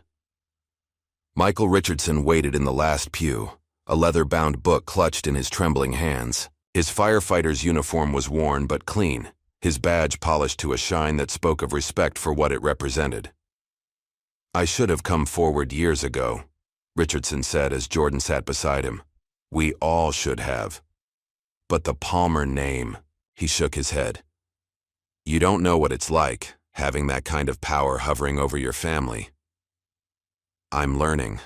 Michael Richardson waited in the last pew, a leather-bound book clutched in his trembling hands. His firefighter's uniform was worn but clean, his badge polished to a shine that spoke of respect for what it represented. I should have come forward years ago, Richardson said as Jordan sat beside him. We all should have. But the Palmer name, he shook his head. You don't know what it's like, having that kind of power hovering over your family. I'm learning,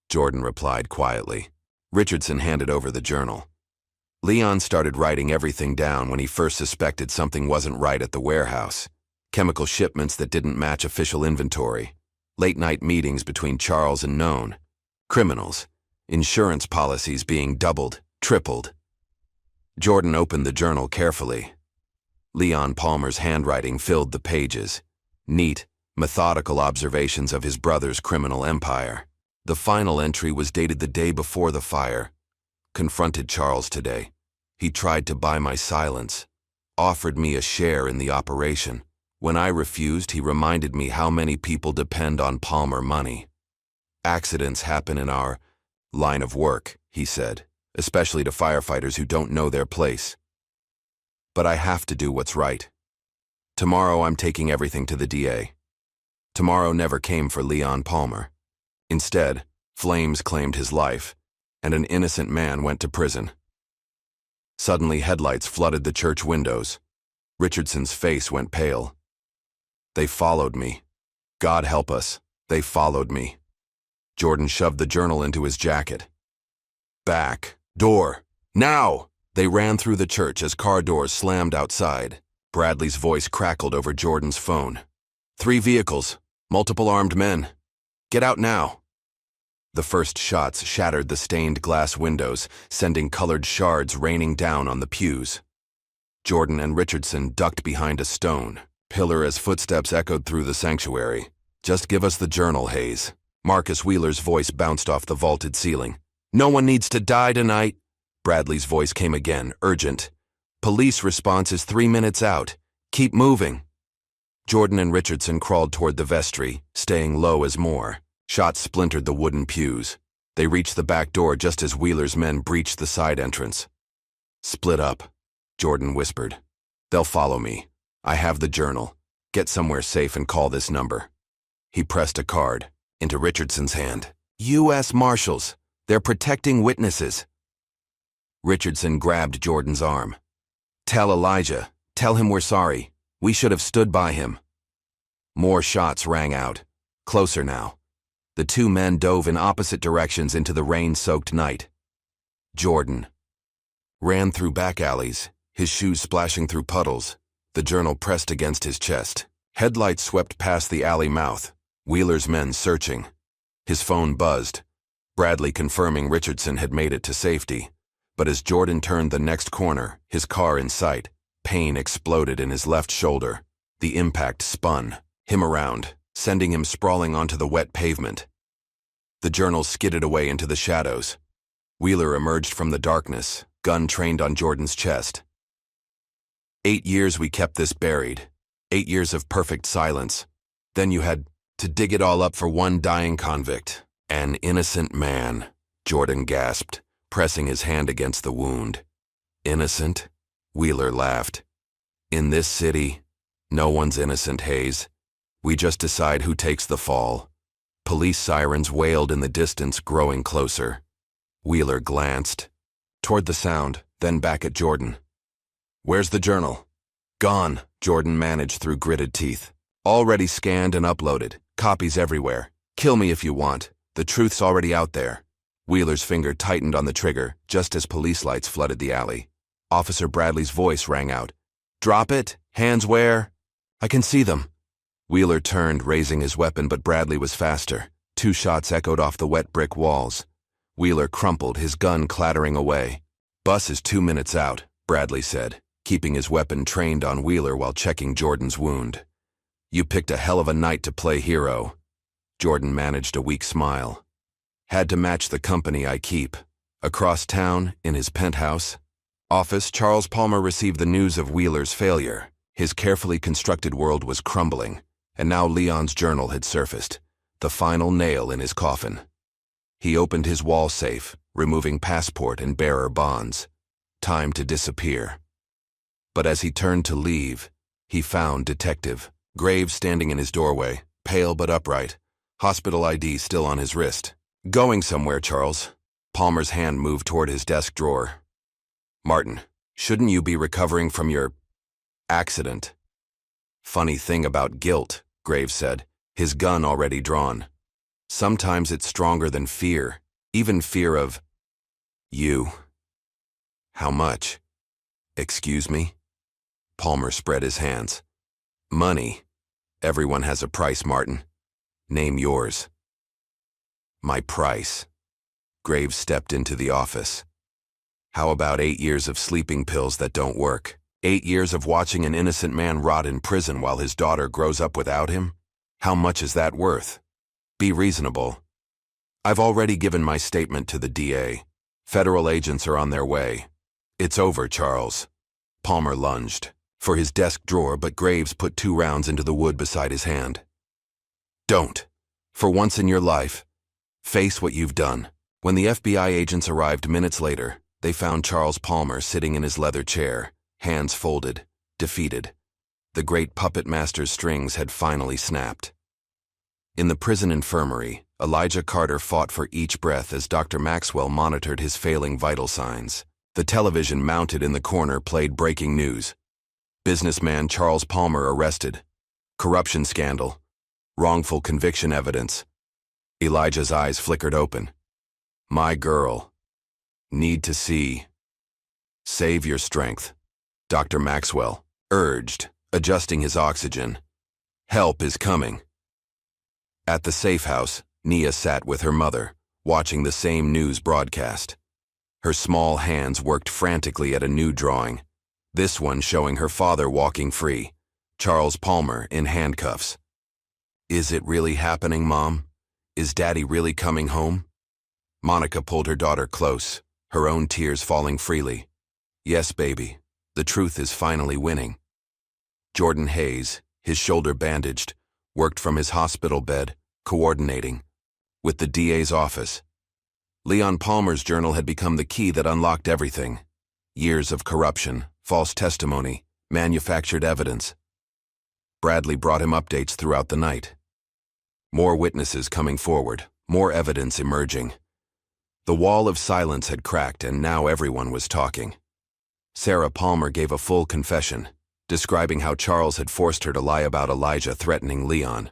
Jordan replied quietly. Richardson handed over the journal. Leon started writing everything down when he first suspected something wasn't right at the warehouse. Chemical shipments that didn't match official inventory, late-night meetings between Charles and known criminals, insurance policies being doubled, tripled. Jordan opened the journal carefully. Leon Palmer's handwriting filled the pages, neat, methodical observations of his brother's criminal empire. The final entry was dated the day before the fire. Confronted Charles today. He tried to buy my silence, offered me a share in the operation. When I refused, he reminded me how many people depend on Palmer money. Accidents happen in our line of work, he said, especially to firefighters who don't know their place. But I have to do what's right. Tomorrow I'm taking everything to the DA. Tomorrow never came for Leon Palmer. Instead, flames claimed his life, and an innocent man went to prison. Suddenly, headlights flooded the church windows. Richardson's face went pale. They followed me. God help us, they followed me. Jordan shoved the journal into his jacket. Back, door, now! They ran through the church as car doors slammed outside. Bradley's voice crackled over Jordan's phone. 3 vehicles, multiple armed men. Get out now. The first shots shattered the stained glass windows, sending colored shards raining down on the pews. Jordan and Richardson ducked behind a stone pillar as footsteps echoed through the sanctuary. Just give us the journal, Hayes. Marcus Wheeler's voice bounced off the vaulted ceiling. No one needs to die tonight. Bradley's voice came again, urgent. Police response is 3 minutes out. Keep moving. Jordan and Richardson crawled toward the vestry, staying low as more. Shots splintered the wooden pews. They reached the back door just as Wheeler's men breached the side entrance. Split up, Jordan whispered. They'll follow me. I have the journal. Get somewhere safe and call this number. He pressed a card into Richardson's hand. U.S. Marshals. They're protecting witnesses. Richardson grabbed Jordan's arm. Tell Elijah. Tell him we're sorry. We should have stood by him. More shots rang out. Closer now. The 2 men dove in opposite directions into the rain-soaked night. Jordan ran through back alleys, his shoes splashing through puddles, the journal pressed against his chest. Headlights swept past the alley mouth, Wheeler's men searching. His phone buzzed, Bradley confirming Richardson had made it to safety. But as Jordan turned the next corner, his car in sight, pain exploded in his left shoulder. The impact spun him around, sending him sprawling onto the wet pavement. The journal skidded away into the shadows. Wheeler emerged from the darkness, gun trained on Jordan's chest. 8 years we kept this buried. 8 years of perfect silence. Then you had to dig it all up for one dying convict. An innocent man, Jordan gasped, pressing his hand against the wound. Innocent? Wheeler laughed. In this city, no one's innocent, Hayes. We just decide who takes the fall. Police sirens wailed in the distance, growing closer. Wheeler glanced toward the sound, then back at Jordan. Where's the journal? Gone, Jordan managed through gritted teeth. Already scanned and uploaded. Copies everywhere. Kill me if you want. The truth's already out there. Wheeler's finger tightened on the trigger, just as police lights flooded the alley. Officer Bradley's voice rang out. Drop it. Hands where? I can see them. Wheeler turned, raising his weapon, but Bradley was faster. 2 shots echoed off the wet brick walls. Wheeler crumpled, his gun clattering away. Bus is 2 minutes out, Bradley said, keeping his weapon trained on Wheeler while checking Jordan's wound. You picked a hell of a night to play hero. Jordan managed a weak smile. Had to match the company I keep. Across town, in his penthouse office, Charles Palmer received the news of Wheeler's failure. His carefully constructed world was crumbling, and now Leon's journal had surfaced, the final nail in his coffin. He opened his wall safe, removing passport and bearer bonds. Time to disappear. But as he turned to leave, he found Detective Graves standing in his doorway, pale but upright, hospital ID still on his wrist. Going somewhere, Charles? Palmer's hand moved toward his desk drawer. Martin, shouldn't you be recovering from your accident? Funny thing about guilt, Graves said, his gun already drawn. Sometimes it's stronger than fear, even fear of you. How much? Excuse me? Palmer spread his hands. Money. Everyone has a price, Martin. Name yours. My price. Graves stepped into the office. How about 8 years of sleeping pills that don't work? 8 years of watching an innocent man rot in prison while his daughter grows up without him? How much is that worth? Be reasonable. I've already given my statement to the DA. Federal agents are on their way. It's over, Charles. Palmer lunged for his desk drawer, but Graves put 2 rounds into the wood beside his hand. Don't. For once in your life, face what you've done. When the FBI agents arrived minutes later, they found Charles Palmer sitting in his leather chair, hands folded, defeated. The great puppet master's strings had finally snapped. In the prison infirmary, Elijah Carter fought for each breath as Dr. Maxwell monitored his failing vital signs. The television mounted in the corner played breaking news. Businessman Charles Palmer arrested. Corruption scandal. Wrongful conviction evidence. Elijah's eyes flickered open. My girl. Need to see. Save your strength. Dr. Maxwell urged, adjusting his oxygen. Help is coming. At the safe house, Nia sat with her mother, watching the same news broadcast. Her small hands worked frantically at a new drawing, this one showing her father walking free, Charles Palmer in handcuffs. Is it really happening, Mom? Is Daddy really coming home? Monica pulled her daughter close, her own tears falling freely. Yes, baby, the truth is finally winning. Jordan Hayes, his shoulder bandaged, worked from his hospital bed, coordinating with the DA's office. Leon Palmer's journal had become the key that unlocked everything. Years of corruption, false testimony, manufactured evidence. Bradley brought him updates throughout the night. More witnesses coming forward, more evidence emerging. The wall of silence had cracked, and now everyone was talking. Sarah Palmer gave a full confession, describing how Charles had forced her to lie about Elijah threatening Leon.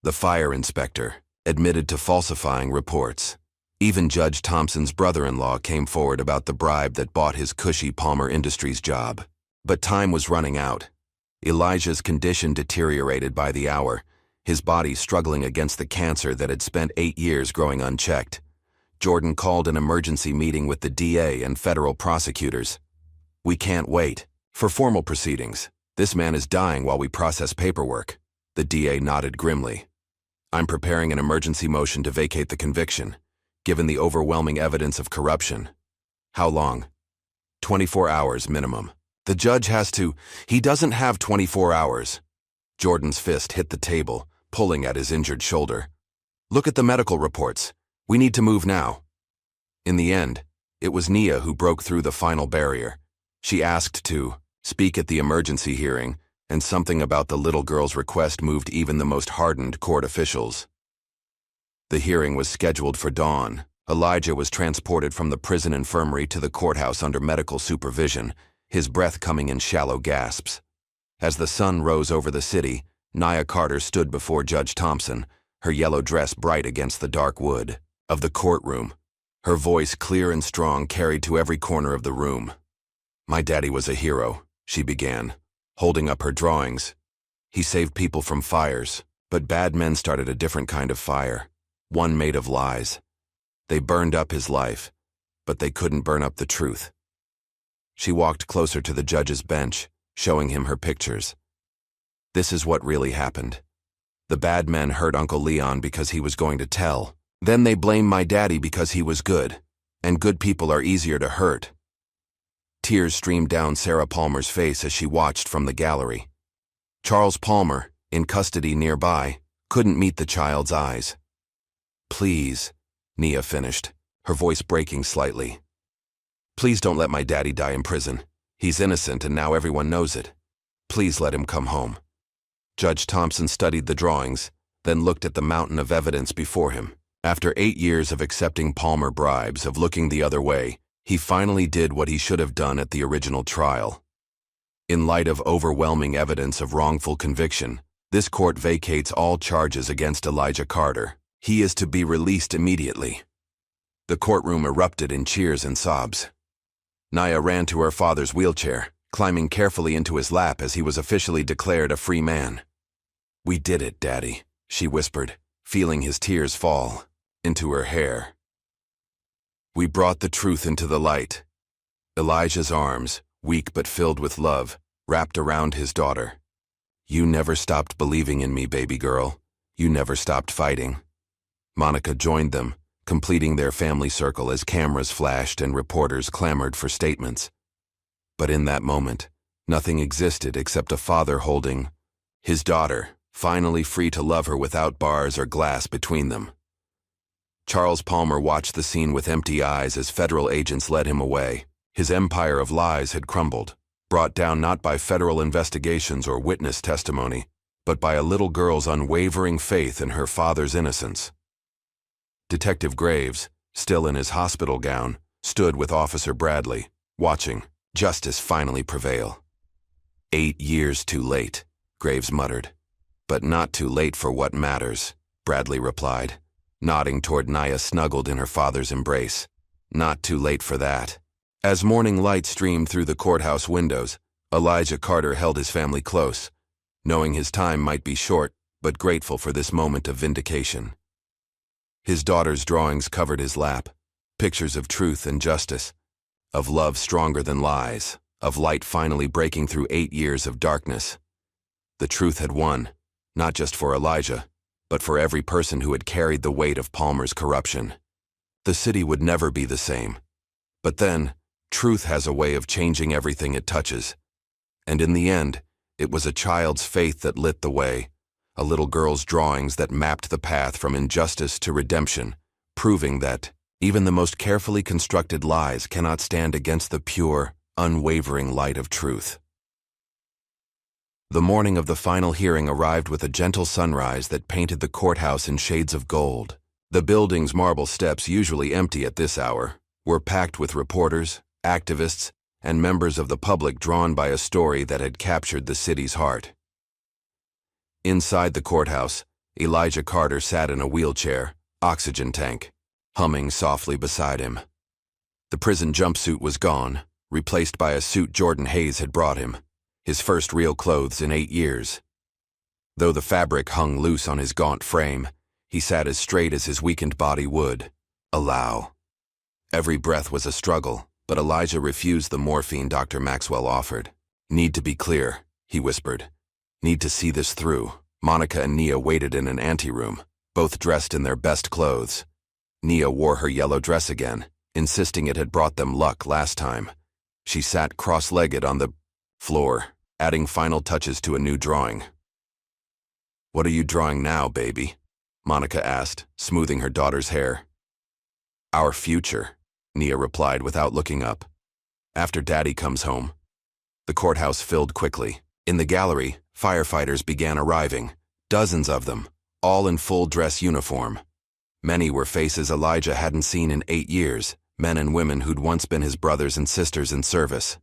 The fire inspector admitted to falsifying reports. Even Judge Thompson's brother-in-law came forward about the bribe that bought his cushy Palmer Industries job. But time was running out. Elijah's condition deteriorated by the hour, his body struggling against the cancer that had spent 8 years growing unchecked. Jordan called an emergency meeting with the DA and federal prosecutors. "We can't wait for formal proceedings. This man is dying while we process paperwork." The DA nodded grimly. "I'm preparing an emergency motion to vacate the conviction, given the overwhelming evidence of corruption." "How long?" 24 hours minimum. "The judge has to—" "He doesn't have 24 hours. Jordan's fist hit the table, pulling at his injured shoulder. "Look at the medical reports. We need to move now." In the end, it was Nia who broke through the final barrier. She asked to speak at the emergency hearing, and something about the little girl's request moved even the most hardened court officials. The hearing was scheduled for dawn. Elijah was transported from the prison infirmary to the courthouse under medical supervision, his breath coming in shallow gasps. As the sun rose over the city, Nia Carter stood before Judge Thompson, her yellow dress bright against the dark wood of the courtroom. Her voice, clear and strong, carried to every corner of the room. "My daddy was a hero," she began, holding up her drawings. "He saved people from fires, but bad men started a different kind of fire, one made of lies. They burned up his life, but they couldn't burn up the truth." She walked closer to the judge's bench, showing him her pictures. "This is what really happened. The bad men hurt Uncle Leon because he was going to tell. Then they blamed my daddy because he was good, and good people are easier to hurt." Tears streamed down Sarah Palmer's face as she watched from the gallery. Charles Palmer, in custody nearby, couldn't meet the child's eyes. "Please," Nia finished, her voice breaking slightly. "Please don't let my daddy die in prison. He's innocent and now everyone knows it. Please let him come home." Judge Thompson studied the drawings, then looked at the mountain of evidence before him. After 8 years of accepting Palmer bribes, of looking the other way, he finally did what he should have done at the original trial. In light of overwhelming evidence of wrongful conviction, this court vacates all charges against Elijah Carter. He is to be released immediately. The courtroom erupted in cheers and sobs. Nia ran to her father's wheelchair, climbing carefully into his lap as he was officially declared a free man. "We did it, Daddy," she whispered, feeling his tears fall into her hair. "We brought the truth into the light." Elijah's arms, weak but filled with love, wrapped around his daughter. "You never stopped believing in me, baby girl. You never stopped fighting." Monica joined them, completing their family circle as cameras flashed and reporters clamored for statements. But in that moment, nothing existed except a father holding his daughter, finally free to love her without bars or glass between them. Charles Palmer watched the scene with empty eyes as federal agents led him away. His empire of lies had crumbled, brought down not by federal investigations or witness testimony, but by a little girl's unwavering faith in her father's innocence. Detective Graves, still in his hospital gown, stood with Officer Bradley, watching justice finally prevail. 8 years too late, Graves muttered. "But not too late for what matters," Bradley replied, nodding toward Nia snuggled in her father's embrace. "Not too late for that." As morning light streamed through the courthouse windows, Elijah Carter held his family close, knowing his time might be short, but grateful for this moment of vindication. His daughter's drawings covered his lap, pictures of truth and justice, of love stronger than lies, of light finally breaking through 8 years of darkness. The truth had won, not just for Elijah, but for every person who had carried the weight of Palmer's corruption. The city would never be the same. But then, truth has a way of changing everything it touches. And in the end, it was a child's faith that lit the way, a little girl's drawings that mapped the path from injustice to redemption, proving that even the most carefully constructed lies cannot stand against the pure, unwavering light of truth. The morning of the final hearing arrived with a gentle sunrise that painted the courthouse in shades of gold. The building's marble steps, usually empty at this hour, were packed with reporters, activists, and members of the public drawn by a story that had captured the city's heart. Inside the courthouse, Elijah Carter sat in a wheelchair, oxygen tank, humming softly beside him. The prison jumpsuit was gone, replaced by a suit Jordan Hayes had brought him, his first real clothes in 8 years. Though the fabric hung loose on his gaunt frame, he sat as straight as his weakened body would allow. Every breath was a struggle, but Elijah refused the morphine Dr. Maxwell offered. "Need to be clear," he whispered. "Need to see this through." Monica and Nia waited in an anteroom, both dressed in their best clothes. Nia wore her yellow dress again, insisting it had brought them luck last time. She sat cross-legged on the floor, adding final touches to a new drawing. "What are you drawing now, baby?" Monica asked, smoothing her daughter's hair. "Our future," Nia replied without looking up. "After Daddy comes home." The courthouse filled quickly. In the gallery, firefighters began arriving, dozens of them, all in full dress uniform. Many were faces Elijah hadn't seen in 8 years, men and women who'd once been his brothers and sisters in service.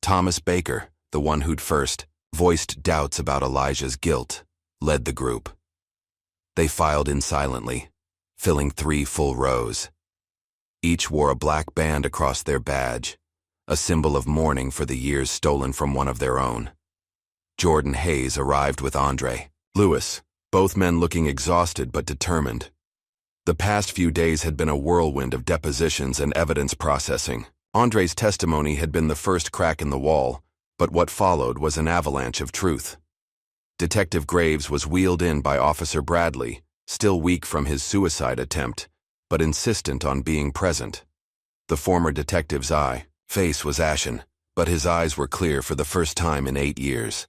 Thomas Baker, the one who'd first voiced doubts about Elijah's guilt, led the group. They filed in silently, filling 3 full rows. Each wore a black band across their badge, a symbol of mourning for the years stolen from one of their own. Jordan Hayes arrived with Andre Lewis, both men looking exhausted but determined. The past few days had been a whirlwind of depositions and evidence processing. Andre's testimony had been the first crack in the wall, but what followed was an avalanche of truth. Detective Graves was wheeled in by Officer Bradley, still weak from his suicide attempt, but insistent on being present. The former detective's face was ashen, but his eyes were clear for the first time in 8 years.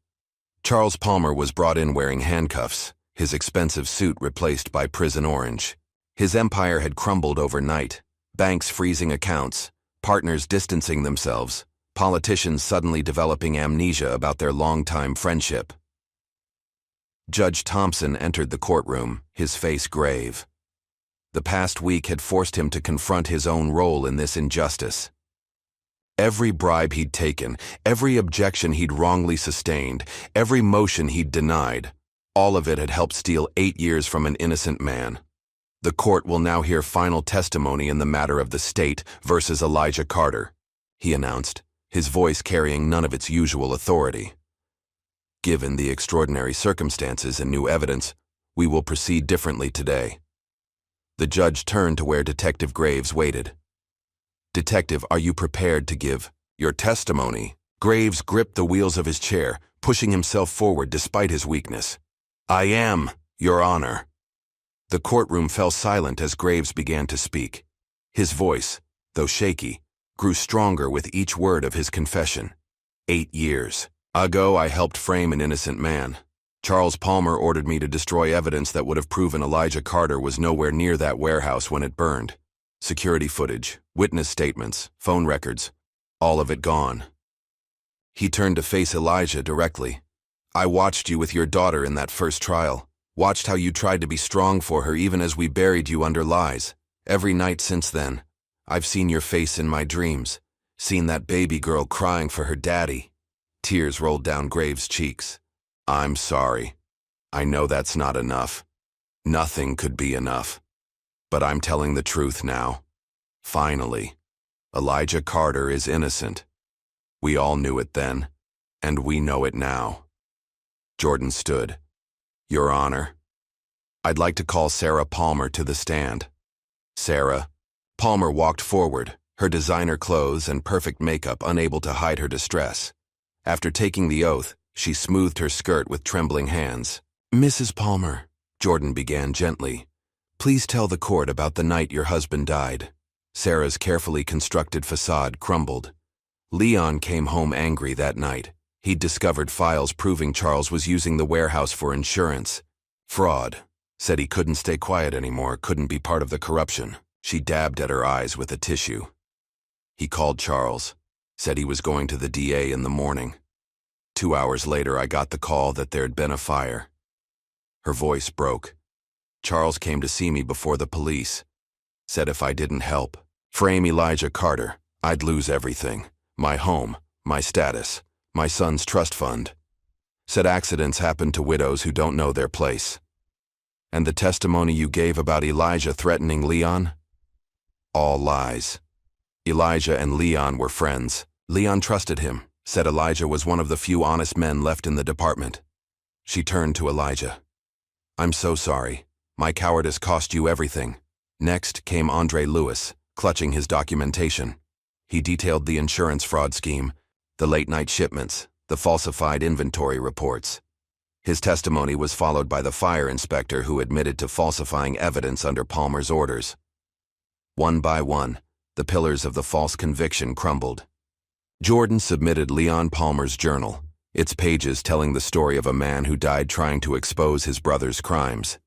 Charles Palmer was brought in wearing handcuffs, his expensive suit replaced by prison orange. His empire had crumbled overnight, banks freezing accounts, partners distancing themselves, politicians suddenly developing amnesia about their longtime friendship. Judge Thompson entered the courtroom, his face grave. The past week had forced him to confront his own role in this injustice. Every bribe he'd taken, every objection he'd wrongly sustained, every motion he'd denied, all of it had helped steal 8 years from an innocent man. The court will now hear final testimony in the matter of the state versus Elijah Carter, he announced, his voice carrying none of its usual authority. Given the extraordinary circumstances and new evidence, we will proceed differently today. The judge turned to where Detective Graves waited. "Detective, are you prepared to give your testimony?" Graves gripped the wheels of his chair, pushing himself forward despite his weakness. "I am, Your Honor." The courtroom fell silent as Graves began to speak. His voice, though shaky, grew stronger with each word of his confession. 8 years ago, I helped frame an innocent man. Charles Palmer ordered me to destroy evidence that would have proven Elijah Carter was nowhere near that warehouse when it burned. Security footage, witness statements, phone records, all of it gone. He turned to face Elijah directly. "I watched you with your daughter in that first trial. Watched how you tried to be strong for her even as we buried you under lies. Every night since then, I've seen your face in my dreams, seen that baby girl crying for her daddy." Tears rolled down Graves' cheeks. "I'm sorry. I know that's not enough. Nothing could be enough. But I'm telling the truth now. Finally, Elijah Carter is innocent. We all knew it then, and we know it now." Jordan stood. "Your Honor, I'd like to call Sarah Palmer to the stand." "Sarah." Palmer walked forward, her designer clothes and perfect makeup unable to hide her distress. After taking the oath, she smoothed her skirt with trembling hands. "Mrs. Palmer," Jordan began gently, "please tell the court about the night your husband died." Sarah's carefully constructed facade crumbled. Leon came home angry that night. He'd discovered files proving Charles was using the warehouse for insurance. Fraud. Said he couldn't stay quiet anymore, couldn't be part of the corruption. She dabbed at her eyes with a tissue. He called Charles. Said he was going to the DA in the morning. 2 hours later, I got the call that there'd been a fire. Her voice broke. Charles came to see me before the police. Said if I didn't help frame Elijah Carter, I'd lose everything. My home, my status, my son's trust fund. Said accidents happen to widows who don't know their place. And the testimony you gave about Elijah threatening Leon? All lies. Elijah and Leon were friends. Leon trusted him, said Elijah was one of the few honest men left in the department. She turned to Elijah. I'm so sorry. My cowardice cost you everything. Next came Andre Lewis, clutching his documentation. He detailed the insurance fraud scheme, the late-night shipments, the falsified inventory reports. His testimony was followed by the fire inspector who admitted to falsifying evidence under Palmer's orders. One by one, the pillars of the false conviction crumbled. Jordan submitted Leon Palmer's journal, its pages telling the story of a man who died trying to expose his brother's crimes.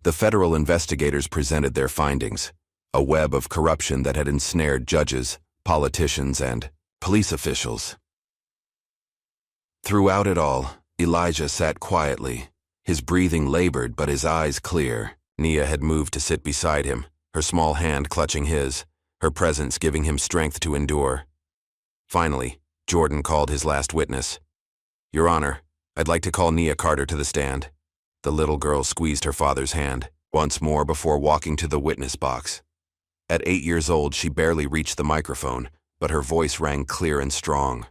The federal investigators presented their findings, a web of corruption that had ensnared judges, politicians, and police officials. Throughout it all, Elijah sat quietly, his breathing labored but his eyes clear. Nia had moved to sit beside him, her small hand clutching his, her presence giving him strength to endure. Finally, Jordan called his last witness. Your Honor, I'd like to call Nia Carter to the stand. The little girl squeezed her father's hand once more before walking to the witness box. At 8 years old, she barely reached the microphone, but her voice rang clear and strong.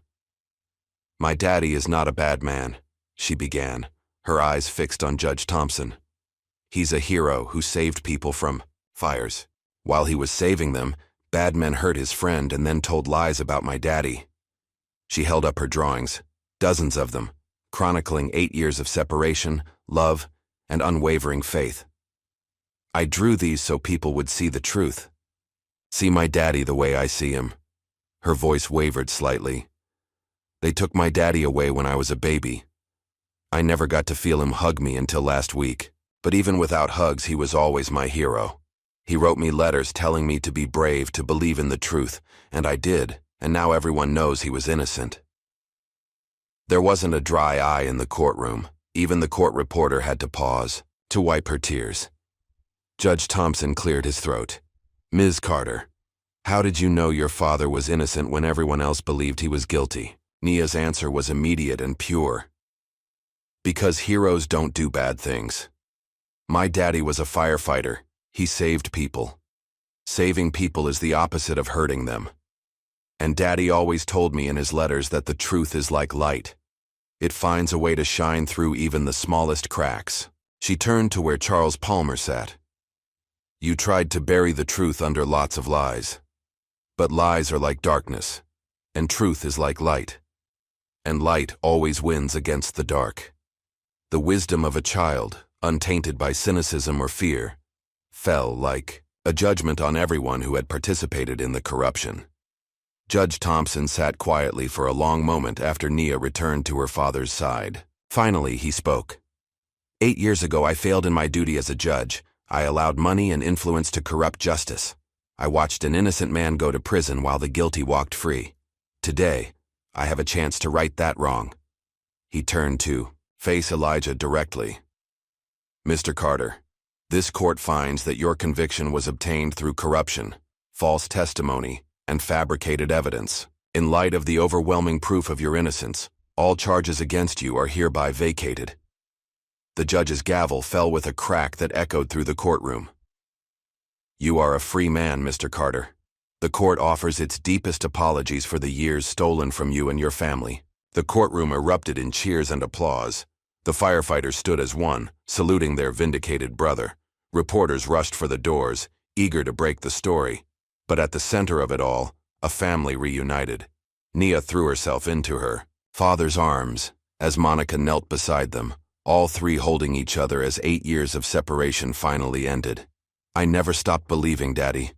My daddy is not a bad man, she began, her eyes fixed on Judge Thompson. He's a hero who saved people from fires. While he was saving them, bad men hurt his friend and then told lies about my daddy. She held up her drawings, dozens of them, chronicling 8 years of separation, love, and unwavering faith. I drew these so people would see the truth. See my daddy the way I see him. Her voice wavered slightly. They took my daddy away when I was a baby. I never got to feel him hug me until last week, but even without hugs, he was always my hero. He wrote me letters telling me to be brave, to believe in the truth, and I did, and now everyone knows he was innocent. There wasn't a dry eye in the courtroom. Even the court reporter had to pause to wipe her tears. Judge Thompson cleared his throat. Ms. Carter, how did you know your father was innocent when everyone else believed he was guilty? Nia's answer was immediate and pure. Because heroes don't do bad things. My daddy was a firefighter. He saved people. Saving people is the opposite of hurting them. And Daddy always told me in his letters that the truth is like light. It finds a way to shine through even the smallest cracks. She turned to where Charles Palmer sat. You tried to bury the truth under lots of lies. But lies are like darkness, and truth is like light. And light always wins against the dark. The wisdom of a child, untainted by cynicism or fear, fell like a judgment on everyone who had participated in the corruption. Judge Thompson sat quietly for a long moment after Nia returned to her father's side. Finally, he spoke. 8 years ago, I failed in my duty as a judge. I allowed money and influence to corrupt justice. I watched an innocent man go to prison while the guilty walked free. Today, I have a chance to right that wrong. He turned to face Elijah directly. Mr. Carter, this court finds that your conviction was obtained through corruption, false testimony, and fabricated evidence. In light of the overwhelming proof of your innocence, all charges against you are hereby vacated. The judge's gavel fell with a crack that echoed through the courtroom. You are a free man, Mr. Carter. The court offers its deepest apologies for the years stolen from you and your family. The courtroom erupted in cheers and applause. The firefighters stood as one, saluting their vindicated brother. Reporters rushed for the doors, eager to break the story. But at the center of it all, a family reunited. Nia threw herself into her father's arms as Monica knelt beside them, all three holding each other as 8 years of separation finally ended. I never stopped believing, Daddy,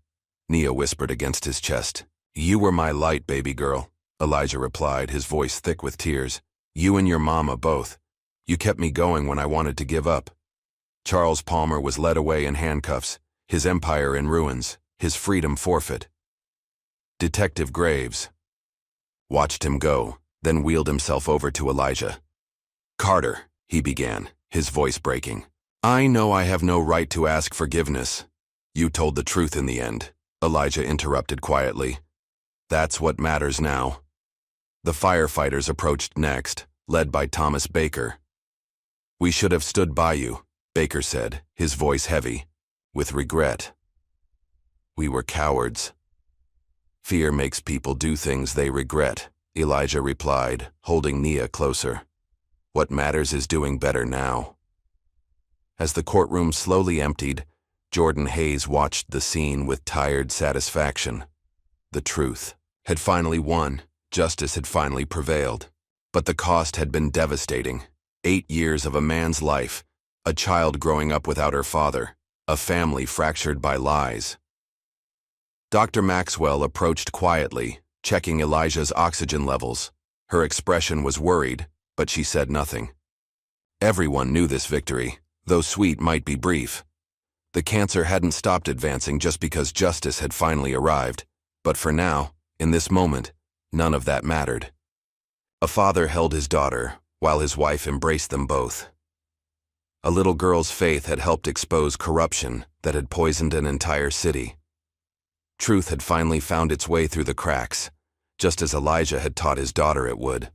Nia whispered against his chest. You were my light, baby girl, Elijah replied, his voice thick with tears. You and your mama both. You kept me going when I wanted to give up. Charles Palmer was led away in handcuffs, his empire in ruins, his freedom forfeit. Detective Graves watched him go, then wheeled himself over to Elijah. Carter, he began, his voice breaking. I know I have no right to ask forgiveness. You told the truth in the end, Elijah interrupted quietly. That's what matters now. The firefighters approached next, led by Thomas Baker. We should have stood by you, Baker said, his voice heavy, with regret. We were cowards. Fear makes people do things they regret, Elijah replied, holding Nia closer. What matters is doing better now. As the courtroom slowly emptied, Jordan Hayes watched the scene with tired satisfaction. The truth had finally won. Justice had finally prevailed. But the cost had been devastating. 8 years of a man's life, a child growing up without her father, a family fractured by lies. Dr. Maxwell approached quietly, checking Elijah's oxygen levels. Her expression was worried, but she said nothing. Everyone knew this victory, though sweet might be brief. The cancer hadn't stopped advancing just because justice had finally arrived. But for now, in this moment, none of that mattered. A father held his daughter, while his wife embraced them both. A little girl's faith had helped expose corruption that had poisoned an entire city. Truth had finally found its way through the cracks, just as Elijah had taught his daughter it would.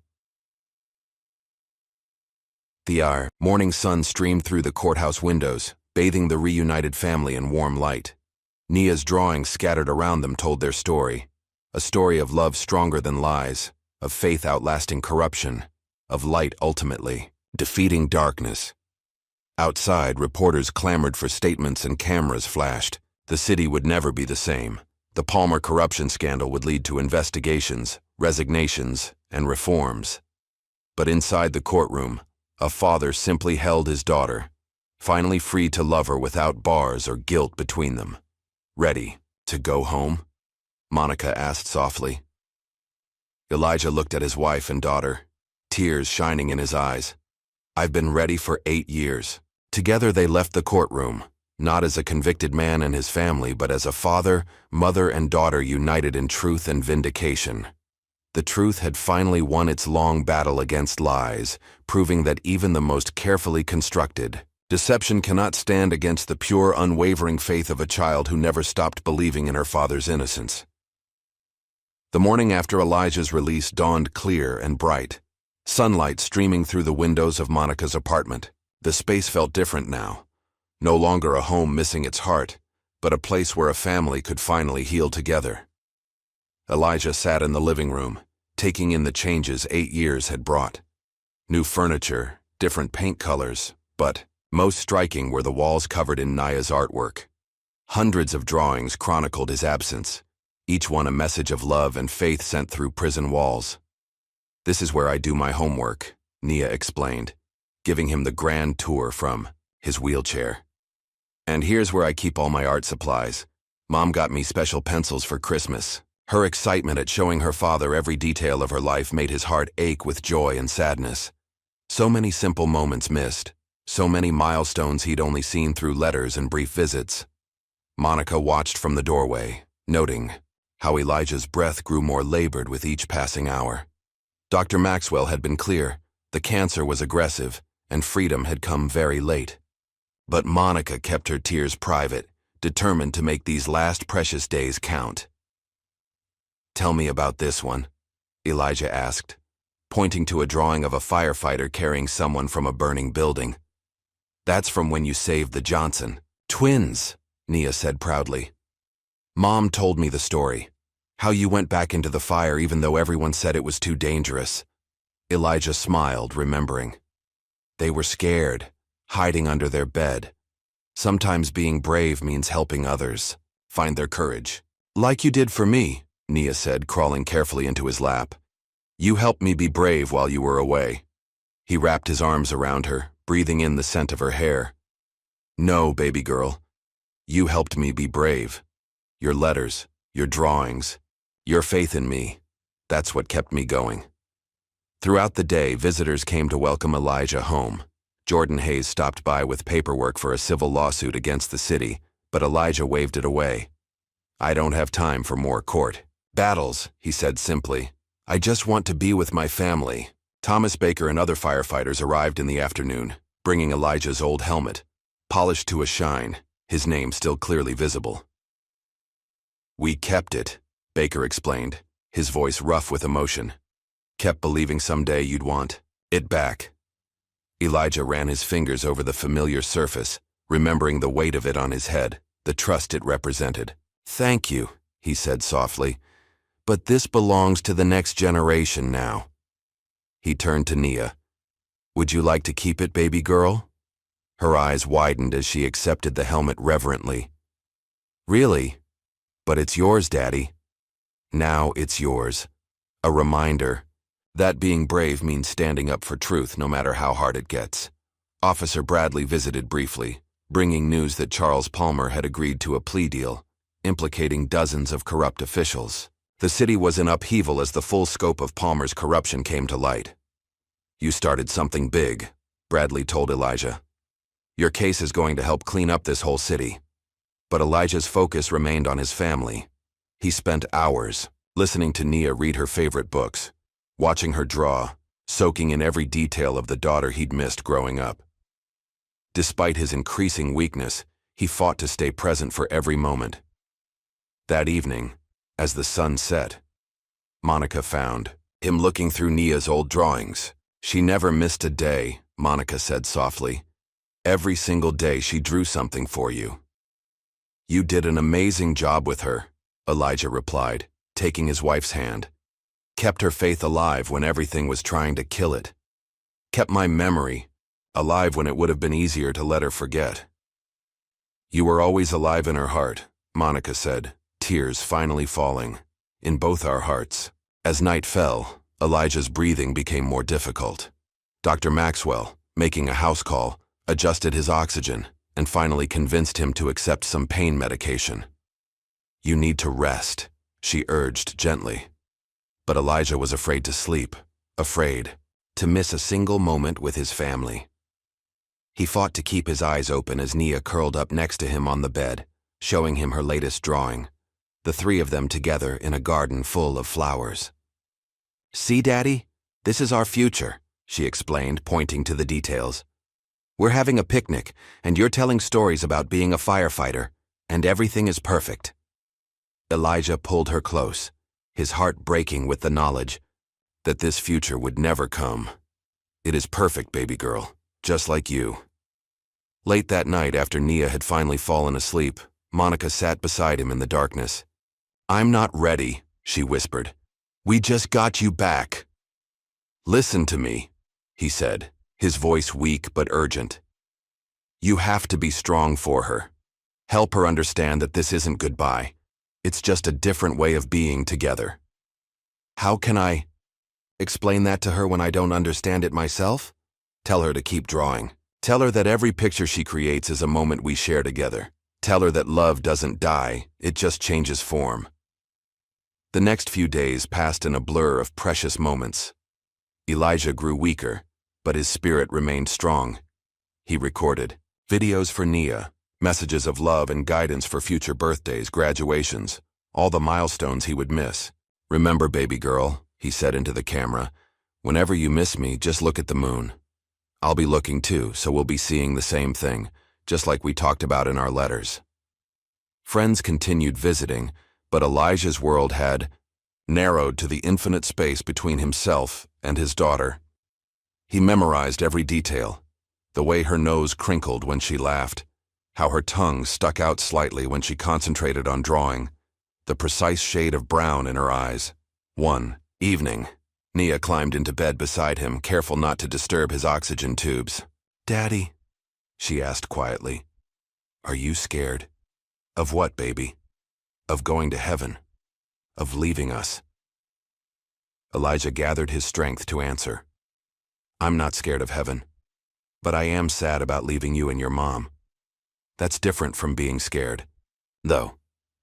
The morning sun streamed through the courthouse windows, bathing the reunited family in warm light. Nia's drawings scattered around them told their story, a story of love stronger than lies, of faith outlasting corruption, of light ultimately defeating darkness. Outside, reporters clamored for statements and cameras flashed. The city would never be the same. The Palmer corruption scandal would lead to investigations, resignations, and reforms. But inside the courtroom, a father simply held his daughter, finally free to love her without bars or guilt between them. "Ready to go home?" Monica asked softly. Elijah looked at his wife and daughter, tears shining in his eyes. "I've been ready for 8 years. Together they left the courtroom, not as a convicted man and his family, but as a father, mother, and daughter united in truth and vindication. The truth had finally won its long battle against lies, proving that even the most carefully constructed deception cannot stand against the pure, unwavering faith of a child who never stopped believing in her father's innocence. The morning after Elijah's release dawned clear and bright, sunlight streaming through the windows of Monica's apartment. The space felt different now. No longer a home missing its heart, but a place where a family could finally heal together. Elijah sat in the living room, taking in the changes 8 years had brought. New furniture, different paint colors, but most striking were the walls covered in Nia's artwork. Hundreds of drawings chronicled his absence, each one a message of love and faith sent through prison walls. "This is where I do my homework," Nia explained, giving him the grand tour from his wheelchair. "And here's where I keep all my art supplies. Mom got me special pencils for Christmas." Her excitement at showing her father every detail of her life made his heart ache with joy and sadness. So many simple moments missed, so many milestones he'd only seen through letters and brief visits. Monica watched from the doorway, noting how Elijah's breath grew more labored with each passing hour. Dr. Maxwell had been clear. The cancer was aggressive, and freedom had come very late. But Monica kept her tears private, determined to make these last precious days count. "Tell me about this one," Elijah asked, pointing to a drawing of a firefighter carrying someone from a burning building. "That's from when you saved the Johnson twins," Nia said proudly. "Mom told me the story, how you went back into the fire even though everyone said it was too dangerous." Elijah smiled, remembering. They were scared, hiding under their bed. Sometimes being brave means helping others find their courage. "Like you did for me," Nia said, crawling carefully into his lap. "You helped me be brave while you were away." He wrapped his arms around her, breathing in the scent of her hair. "No, baby girl. You helped me be brave. Your letters, your drawings, your faith in me, that's what kept me going." Throughout the day, visitors came to welcome Elijah home. Jordan Hayes stopped by with paperwork for a civil lawsuit against the city, but Elijah waved it away. "I don't have time for more court battles," he said simply. "I just want to be with my family." Thomas Baker and other firefighters arrived in the afternoon, bringing Elijah's old helmet, polished to a shine, his name still clearly visible. "We kept it," Baker explained, his voice rough with emotion. "Kept believing someday you'd want it back." Elijah ran his fingers over the familiar surface, remembering the weight of it on his head, the trust it represented. "Thank you," he said softly, "but this belongs to the next generation now." He turned to Nia. Would you like to keep it, baby girl? Her eyes widened as she accepted the helmet reverently. Really? But it's yours, Daddy. Now it's yours. A reminder that being brave means standing up for truth no matter how hard it gets. Officer Bradley visited briefly, bringing news that Charles Palmer had agreed to a plea deal, implicating dozens of corrupt officials. The city was in upheaval as the full scope of Palmer's corruption came to light. You started something big, Bradley told Elijah. Your case is going to help clean up this whole city. But Elijah's focus remained on his family. He spent hours listening to Nia read her favorite books, watching her draw, soaking in every detail of the daughter he'd missed growing up. Despite his increasing weakness, he fought to stay present for every moment. That evening, as the sun set, Monica found him looking through Nia's old drawings. She never missed a day, Monica said softly. Every single day she drew something for you. You did an amazing job with her, Elijah replied, taking his wife's hand. Kept her faith alive when everything was trying to kill it. Kept my memory alive when it would have been easier to let her forget. You were always alive in her heart, Monica said, tears finally falling. In both our hearts. As night fell, Elijah's breathing became more difficult. Dr. Maxwell, making a house call, adjusted his oxygen and finally convinced him to accept some pain medication. You need to rest, she urged gently. But Elijah was afraid to sleep, afraid to miss a single moment with his family. He fought to keep his eyes open as Nia curled up next to him on the bed, showing him her latest drawing, the three of them together in a garden full of flowers. See, Daddy? This is our future, she explained, pointing to the details. We're having a picnic, and you're telling stories about being a firefighter, and everything is perfect. Elijah pulled her close, his heart breaking with the knowledge that this future would never come. It is perfect, baby girl, just like you. Late that night, after Nia had finally fallen asleep, Monica sat beside him in the darkness. I'm not ready, she whispered. We just got you back. Listen to me, he said, his voice weak but urgent. You have to be strong for her. Help her understand that this isn't goodbye. It's just a different way of being together. How can I explain that to her when I don't understand it myself? Tell her to keep drawing. Tell her that every picture she creates is a moment we share together. Tell her that love doesn't die, it just changes form. The next few days passed in a blur of precious moments. Elijah grew weaker, but his spirit remained strong. He recorded videos for Nia, messages of love and guidance for future birthdays, graduations, all the milestones he would miss. Remember, baby girl, he said into the camera, whenever you miss me, just look at the moon. I'll be looking too, so we'll be seeing the same thing, just like we talked about in our letters. Friends continued visiting, but Elijah's world had narrowed to the infinite space between himself and his daughter. He memorized every detail, the way her nose crinkled when she laughed, how her tongue stuck out slightly when she concentrated on drawing, the precise shade of brown in her eyes. One evening, Nia climbed into bed beside him, careful not to disturb his oxygen tubes. Daddy, she asked quietly, are you scared? Of what, baby? Of going to heaven? Of leaving us? Elijah gathered his strength to answer. I'm not scared of heaven, but I am sad about leaving you and your mom. That's different from being scared. Though,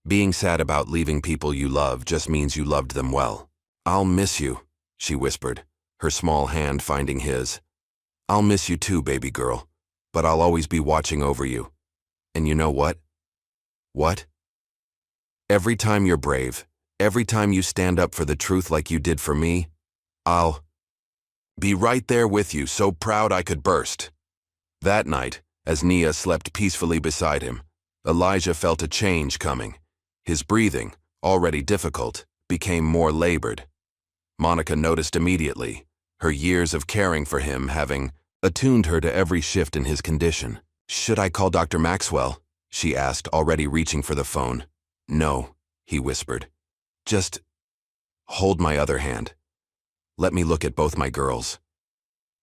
being sad about leaving people you love just means you loved them well. I'll miss you, she whispered, her small hand finding his. I'll miss you too, baby girl, but I'll always be watching over you. And you know what? What? Every time you're brave, every time you stand up for the truth like you did for me, I'll be right there with you, so proud I could burst. That night, as Nia slept peacefully beside him, Elijah felt a change coming. His breathing, already difficult, became more labored. Monica noticed immediately, her years of caring for him having attuned her to every shift in his condition. Should I call Dr. Maxwell? She asked, already reaching for the phone. No, he whispered. Just hold my other hand. Let me look at both my girls.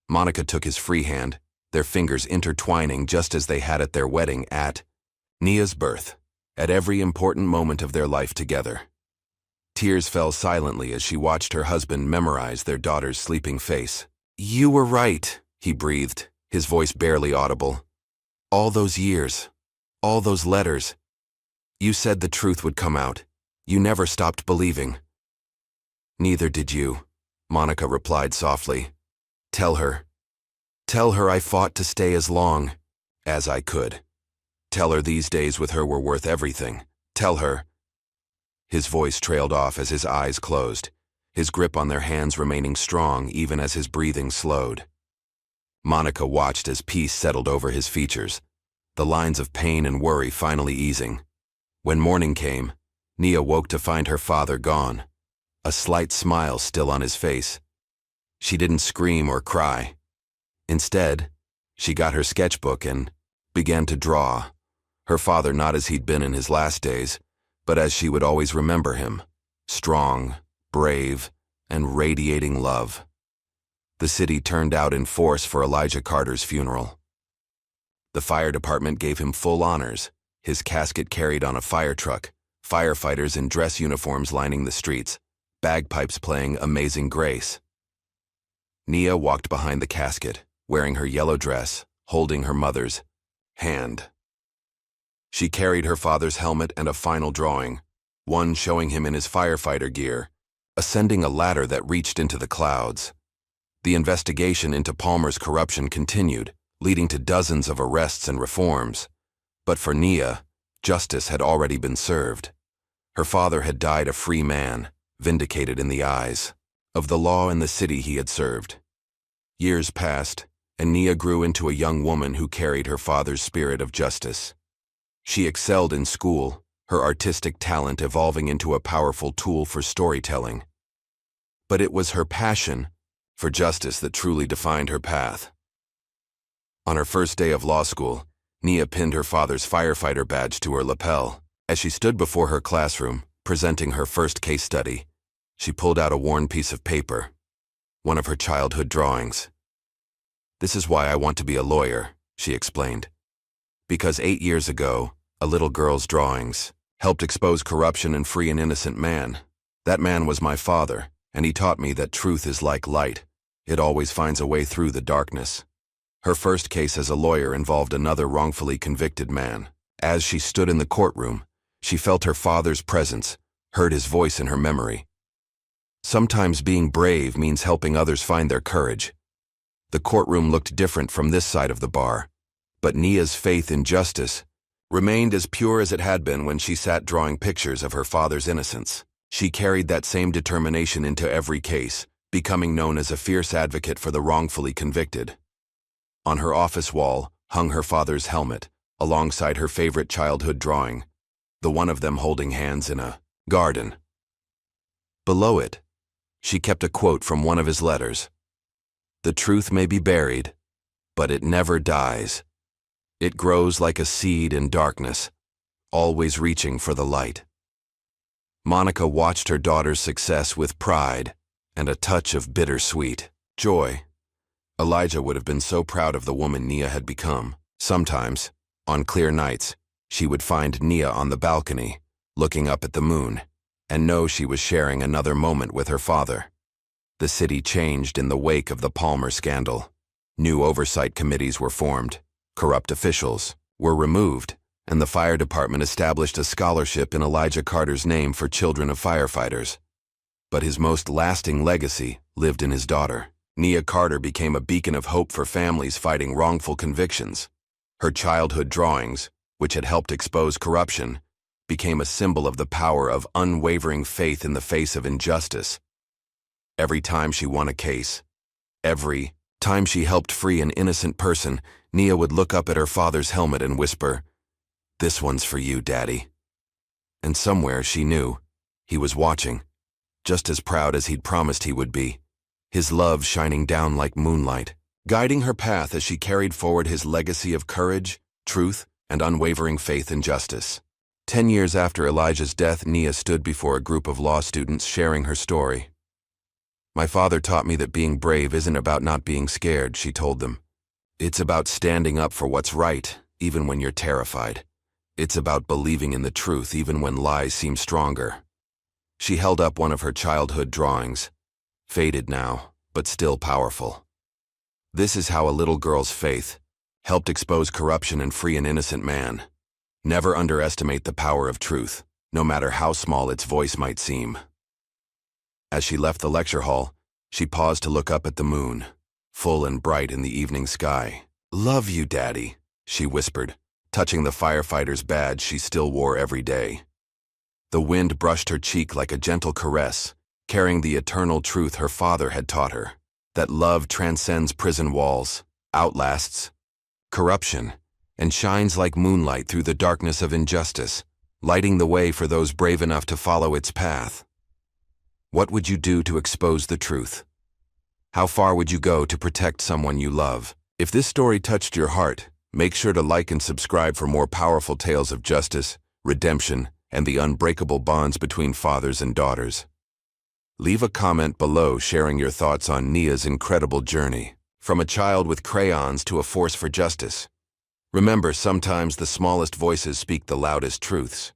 Monica took his free hand, their fingers intertwining just as they had at their wedding at Nia's birth, at every important moment of their life together. Tears fell silently as she watched her husband memorize their daughter's sleeping face. "You were right," he breathed, his voice barely audible. "All those years, all those letters. You said the truth would come out. You never stopped believing." "Neither did you," Monica replied softly. Tell her I fought to stay as long as I could. Tell her these days with her were worth everything. Tell her." His voice trailed off as his eyes closed, his grip on their hands remaining strong even as his breathing slowed. Monica watched as peace settled over his features, the lines of pain and worry finally easing. When morning came, Nia woke to find her father gone, a slight smile still on his face. She didn't scream or cry. Instead, she got her sketchbook and began to draw, her father not as he'd been in his last days, but as she would always remember him, strong, brave, and radiating love. The city turned out in force for Elijah Carter's funeral. The fire department gave him full honors, his casket carried on a fire truck, firefighters in dress uniforms lining the streets, bagpipes playing Amazing Grace. Nia walked behind the casket, wearing her yellow dress, holding her mother's hand. She carried her father's helmet and a final drawing, one showing him in his firefighter gear, ascending a ladder that reached into the clouds. The investigation into Palmer's corruption continued, leading to dozens of arrests and reforms. But for Nia, justice had already been served. Her father had died a free man, vindicated in the eyes of the law and the city he had served. Years passed, and Nia grew into a young woman who carried her father's spirit of justice. She excelled in school, her artistic talent evolving into a powerful tool for storytelling. But it was her passion for justice that truly defined her path. On her first day of law school, Nia pinned her father's firefighter badge to her lapel. As she stood before her classroom, presenting her first case study, she pulled out a worn piece of paper, one of her childhood drawings. "This is why I want to be a lawyer," she explained. "Because 8 years ago, a little girl's drawings helped expose corruption and free an innocent man. That man was my father, and he taught me that truth is like light. It always finds a way through the darkness." Her first case as a lawyer involved another wrongfully convicted man. As she stood in the courtroom, she felt her father's presence, heard his voice in her memory. Sometimes being brave means helping others find their courage. The courtroom looked different from this side of the bar, but Nia's faith in justice remained as pure as it had been when she sat drawing pictures of her father's innocence. She carried that same determination into every case, becoming known as a fierce advocate for the wrongfully convicted. On her office wall hung her father's helmet, alongside her favorite childhood drawing, the one of them holding hands in a garden. Below it, she kept a quote from one of his letters. "The truth may be buried, but it never dies. It grows like a seed in darkness, always reaching for the light." Monica watched her daughter's success with pride and a touch of bittersweet joy. Elijah would have been so proud of the woman Nia had become. Sometimes, on clear nights, she would find Nia on the balcony, looking up at the moon, and know she was sharing another moment with her father. The city changed in the wake of the Palmer scandal. New oversight committees were formed, corrupt officials were removed, and the fire department established a scholarship in Elijah Carter's name for children of firefighters. But his most lasting legacy lived in his daughter. Nia Carter became a beacon of hope for families fighting wrongful convictions. Her childhood drawings, which had helped expose corruption, became a symbol of the power of unwavering faith in the face of injustice. Every time she won a case, every time she helped free an innocent person, Nia would look up at her father's helmet and whisper, "This one's for you, Daddy." And somewhere she knew he was watching, just as proud as he'd promised he would be, his love shining down like moonlight, guiding her path as she carried forward his legacy of courage, truth, and unwavering faith in justice. 10 years after Elijah's death, Nia stood before a group of law students sharing her story. My father taught me that being brave isn't about not being scared, she told them. It's about standing up for what's right, even when you're terrified. It's about believing in the truth, even when lies seem stronger. She held up one of her childhood drawings, faded now, but still powerful. This is how a little girl's faith helped expose corruption and free an innocent man. Never underestimate the power of truth, no matter how small its voice might seem. As she left the lecture hall, she paused to look up at the moon, full and bright in the evening sky. "Love you, Daddy," she whispered, touching the firefighter's badge she still wore every day. The wind brushed her cheek like a gentle caress, carrying the eternal truth her father had taught her, that love transcends prison walls, outlasts corruption, and shines like moonlight through the darkness of injustice, lighting the way for those brave enough to follow its path. What would you do to expose the truth? How far would you go to protect someone you love? If this story touched your heart, make sure to like and subscribe for more powerful tales of justice, redemption, and the unbreakable bonds between fathers and daughters. Leave a comment below sharing your thoughts on Nia's incredible journey, from a child with crayons to a force for justice. Remember, sometimes the smallest voices speak the loudest truths.